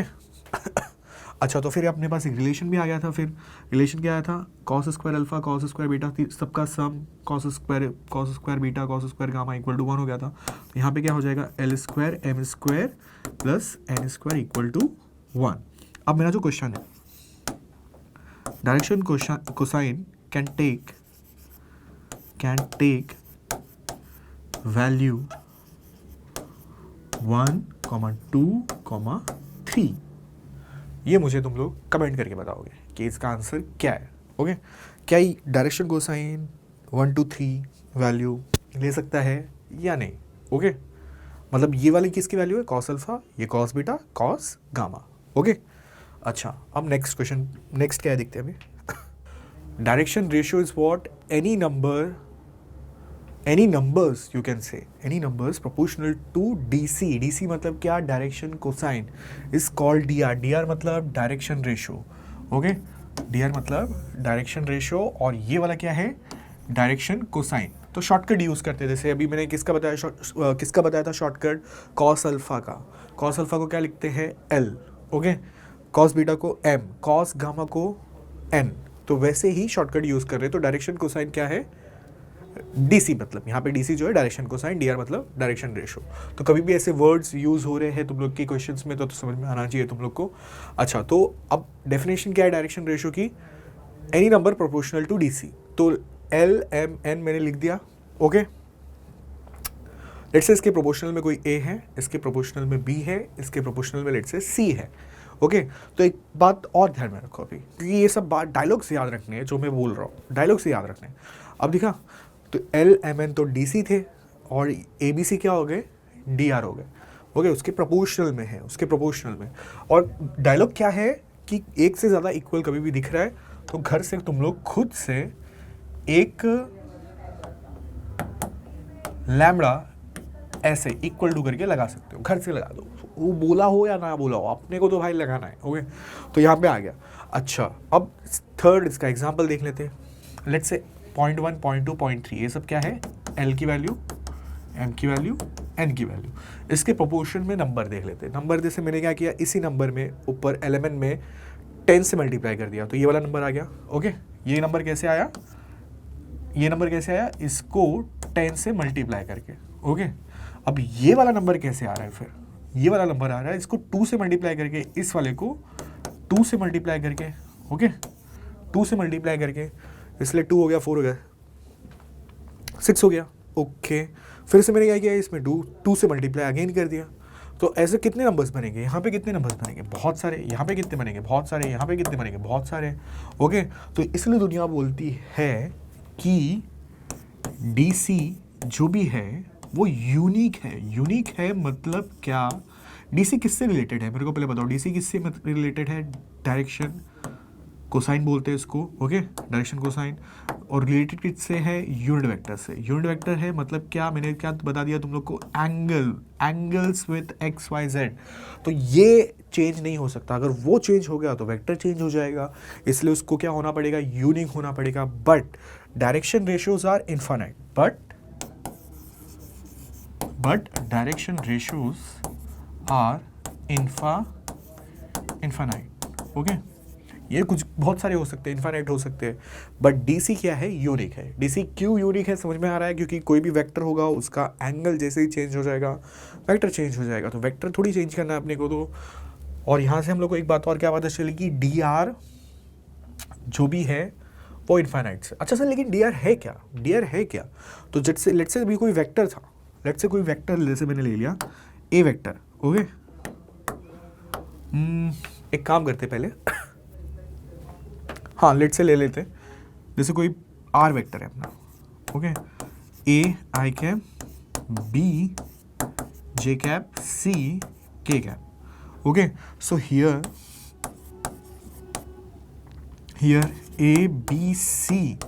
अच्छा तो फिर अपने पास एक रिलेशन भी आ गया था, फिर रिलेशन क्या आया था, cos square alpha cos square beta, सबका sum cos square beta cos square gamma equal to 1 हो गया था, तो यहाँ पे क्या हो जाएगा, l square m square plus n square equal to 1। अब मेरा जो क्वेश्चन है, direction cosine can take value 1, 2, 3, ये मुझे तुम लोग कमेंट करके बताओगे कि इसका आंसर क्या है। ओके, क्या ही डायरेक्शन कोसाइन 1, 2, 3 वैल्यू ले सकता है या नहीं। ओके, मतलब ये वाली किसकी वैल्यू है, कॉस अल्फा, ये cos beta, cos gamma. Okay, अच्छा अब नेक्स्ट क्वेश्चन, नेक्स्ट क्या है देखते हैं अभी। Direction ratio is what, any numbers you can say, any numbers proportional to DC मतलब क्या, direction cosine is called DR मतलब डायरेक्शन रेशियो। ओके, DR मतलब डायरेक्शन रेशियो और ये वाला क्या है, डायरेक्शन कोसाइन। तो शॉर्टकट यूज़ करते हैं, जैसे अभी मैंने किसका बताया था शॉर्टकट, कॉस अल्फा को क्या लिखते हैं L। ओके, कॉस बीटा को M, कॉस गामा को N, तो वैसे ही शॉर्टकट यूज़ कर रहे हैं। तो डायरेक्शन कोसाइन क्या है, डीसी मतलब यहाँ पे डीसी जो है डायरेक्शन कोसाइन, डीआर मतलब डायरेक्शन रेशो। तो कभी भी ऐसे वर्ड्स यूज हो रहे हैं तुम लोग के क्वेश्चंस में तो समझ में आना चाहिए तुम लोग को। अच्छा, तो अब डेफिनेशन क्या है डायरेक्शन रेशो की? Any number proportional to DC. तो एल एम एन मैंने लिख दिया। ओके, लेट्स से इसके प्रोपोर्शनल में कोई ए है, इसके प्रोपोर्शनल में बी है, इसके प्रोपोर्शनल में लेट्स से सी है। ओके, तो एक बात और ध्यान में रखो अभी, क्योंकि ये सब बात डायलॉग से याद रखनी है जो मैं बोल रहा हूँ, डायलॉग से याद रखने हैं। अब दिखा, तो एल एम एन तो डी सी थे और ए बी सी क्या हो गए? डी आर हो गए। ओके, उसके प्रोपोर्शनल में है, उसके प्रोपोर्शनल में। और डायलॉग क्या है कि एक से ज़्यादा इक्वल कभी भी दिख रहा है तो घर से तुम लोग खुद से एक लैम्बडा ऐसे इक्वल टू करके लगा सकते हो, घर से लगा दो, वो बोला हो या ना बोला हो, अपने को तो भाई लगाना है। ओके, तो यहाँ पे आ गया। अच्छा, अब थर्ड इसका एग्जांपल देख लेते हैं। लेट्स से 0.1, 0.2, 0.3 ये सब क्या है? एल की वैल्यू, एम की वैल्यू, एन की वैल्यू। इसके प्रोपोर्शन में नंबर देख लेते हैं। नंबर जैसे मैंने क्या किया, इसी नंबर में ऊपर एलिमेंट में 10 से मल्टीप्लाई कर दिया तो ये वाला नंबर आ गया। ओके, ये नंबर कैसे आया? ये नंबर कैसे आया? इसको 10 से मल्टीप्लाई करके। ओके, अब ये वाला नंबर कैसे आ रहा है? फिर ये वाला नंबर आ रहा है इसको 2 से मल्टीप्लाई करके, इस वाले को 2 से मल्टीप्लाई करके। ओके, 2 से मल्टीप्लाई करके, इसलिए 2 हो गया, 4 हो गया, 6 हो गया। ओके, फिर से मैंने क्या किया, इसमें 2 से मल्टीप्लाई अगेन कर दिया। तो ऐसे कितने नंबर्स बनेंगे? यहाँ पे कितने नंबर्स बनेंगे? बहुत सारे। यहाँ पे कितने बनेंगे? बहुत सारे। यहाँ पे कितने बनेंगे? बहुत सारे। ओके, तो इसलिए दुनिया बोलती है कि डीसी जो भी है वो यूनिक है। यूनिक है मतलब क्या? डीसी किससे रिलेटेड है मेरे को पहले बताओ। डीसी किससे रिलेटेड है? डायरेक्शन कोसाइन बोलते हैं इसको। Okay, direction cosine. और रिलेटेड किससे है? यूनिट वेक्टर से। यूनिट वेक्टर है मतलब क्या? मैंने क्या बता दिया तुम लोग को? Angle, angles with x y z. तो ये चेंज नहीं हो सकता। अगर वो चेंज हो गया तो वेक्टर चेंज हो जाएगा, इसलिए उसको क्या होना पड़ेगा? यूनिक होना पड़ेगा। But direction ratios are infinite. But direction ratios are infinite. Okay, ये कुछ बहुत सारे हो सकते हैं, इनफाइनाइट हो सकते हैं, बट डीसी क्या है? यूनिक है। डीसी क्यों यूनिक है समझ में आ रहा है? क्योंकि कोई भी वेक्टर होगा उसका एंगल जैसे ही चेंज हो जाएगा वेक्टर चेंज हो जाएगा। तो वेक्टर थोड़ी चेंज करना है अपने को तो। और यहाँ से हम लोग को एक बात और क्या पता चलेगी, डी आर जो भी है वो इनफाइनाइट से। अच्छा सर, लेकिन डी आर है क्या? डी आर है क्या? तो जैसे लेट्स से भी कोई वेक्टर था, लेट्स से कोई वेक्टर जैसे मैंने ले लिया ए वेक्टर। ओके, एक काम करते पहले हाँ, लेट्स से ले लेते जैसे कोई आर वेक्टर है अपना। Okay, a i cap, b j cap, c k cap. Okay, so here a b c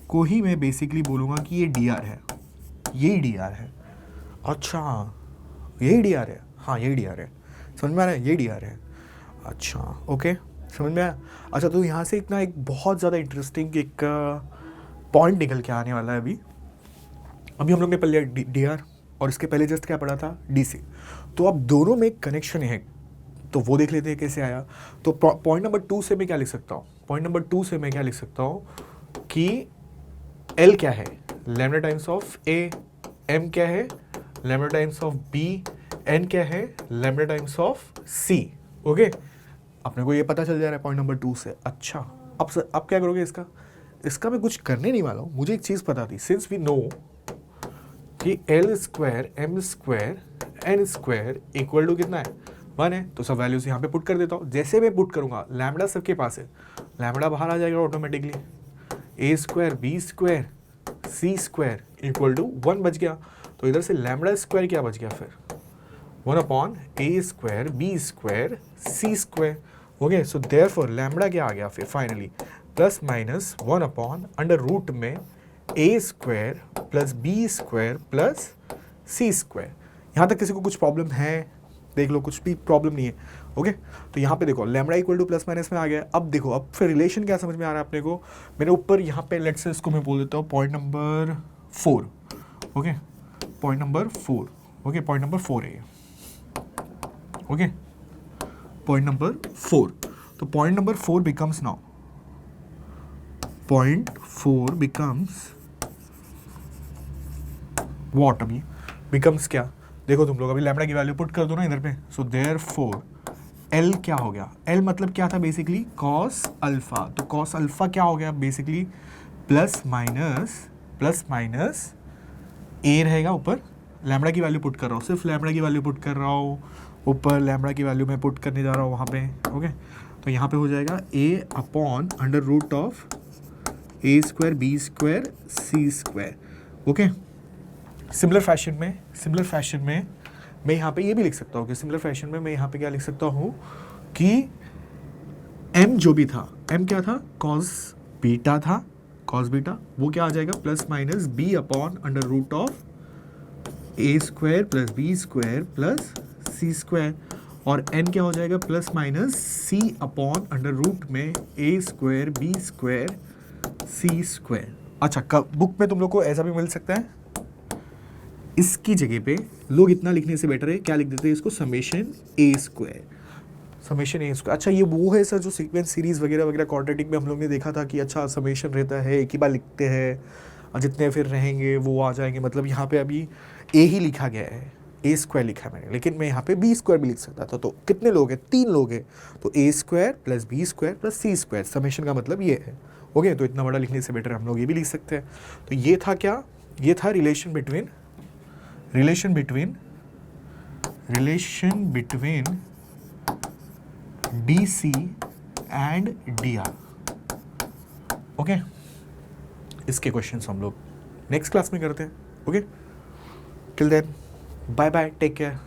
को ही मैं बेसिकली बोलूँगा कि ये डी आर है, यही डी आर है। अच्छा, यही डी आर है। हाँ, यही डी आर है। समझ में आ रहा है? यही डी आर है। अच्छा, ओके, समझ में आया। अच्छा, तो यहाँ से इतना एक बहुत ज़्यादा इंटरेस्टिंग एक पॉइंट निकल के आने वाला है। अभी हम लोग ने पढ़ लिया डी आर और इसके पहले जस्ट क्या पढ़ा था? D C. तो अब दोनों में कनेक्शन है तो वो देख लेते हैं कैसे आया। तो पॉइंट नंबर 2 से मैं क्या लिख सकता हूँ? पॉइंट नंबर 2 से मैं क्या लिख सकता हूँ कि एल क्या है? Lambda times of a. M क्या है? Lambda times of b. N क्या है? Lambda times of c. Okay, अपने को ये पता चल जा रहा है पॉइंट नंबर 2 से। अच्छा, अब क्या करोगे इसका मैं कुछ करने नहीं वाला हूँ। मुझे एक चीज़ पता थी, सिंस वी नो कि l square m square n square equal to कितना है? 1 है। तो सब वैल्यूज यहाँ पे पुट कर देता हूँ। जैसे मैं पुट करूँगा लैम्डा सबके पास है, लैम्डा बाहर आ जाएगा automatically. A square B square C square equal to 1 बच गया। तो इधर से लैम्डा स्क्वायर क्या बच गया फिर? 1 upon A square B square C square. Okay, so therefore lambda क्या आ गया फिर finally? Plus minus 1 upon under root में ए square plus B square plus सी स्क्वायर। यहाँ तक किसी को कुछ प्रॉब्लम है? देख लो, कुछ भी प्रॉब्लम नहीं है। ओके, तो यहाँ पे देखो lambda equal two plus minus में आ गया। अब देखो, अब फिर रिलेशन क्या समझ में आ रहा है अपने को? मेरे ऊपर यहाँ पे लेट्स से इसको मैं बोल देता हूँ point number 4। Okay, point number 4। Okay, point number 4 है ये। Okay, point number 4। तो point number 4 becomes now, point 4 becomes what अभी बिकम्स क्या, देखो तुम लोग अभी लैम्डा की वैल्यू पुट कर दो ना इधर पे, सो देयरफॉर एल क्या हो गया, एल मतलब क्या था बेसिकली कॉस अल्फा, तो कॉस अल्फा क्या हो गया बेसिकली प्लस माइनस ए रहेगा ऊपर, लैम्डा की वैल्यू पुट कर रहा हूँ, सिर्फ लैम्डा की वैल्यू पुट कर रहा हूँ, ऊपर लैम्डा की वैल्यू मैं पुट करने जा रहा हूँ वहाँ पे, ओके। तो यहाँ पे हो जाएगा A upon under root of A square B square C square, okay. Similar fashion में मैं यहाँ पे ये भी लिख सकता हूँ कि सिमिलर फैशन में मैं यहाँ पे क्या लिख सकता हूँ कि m जो भी था, m क्या था कॉस बीटा था, कॉस बीटा वो क्या आ जाएगा plus minus b upon under root of A square plus B square plus C square, और n क्या हो जाएगा plus minus c upon under root में ए स्क्वायर बी स्क्वायर सी स्क्वायर। अच्छा, बुक में तुम लोग को ऐसा भी मिल सकता है, इसकी जगह पे लोग इतना लिखने से बेटर है क्या लिख देते हैं इसको समेशन ए स्क्वायर, समेशन ए स्क्वायर। अच्छा ये वो है सर जो सीक्वेंस सीरीज वगैरह वगैरह क्वाड्रेटिक में हम लोग ने देखा था कि अच्छा समेशन रहता है एक ही बार लिखते हैं और जितने फिर रहेंगे वो आ जाएंगे, मतलब यहाँ पे अभी ए ही लिखा गया है, ए स्क्वायर लिखा है मैंने, लेकिन मैं यहाँ पे बी स्क्वायर भी लिख सकता था। तो कितने लोग हैं, 3 लोग हैं, तो A square plus B square plus C square, summation का मतलब ये है, ओके। तो इतना बड़ा लिखने से बेटर हम लोग ये भी लिख सकते हैं। तो ये था क्या, ये था relation between DC and DR, okay. इसके क्वेश्चंस हम लोग नेक्स्ट क्लास में करते हैं, okay. Till then bye bye, take care.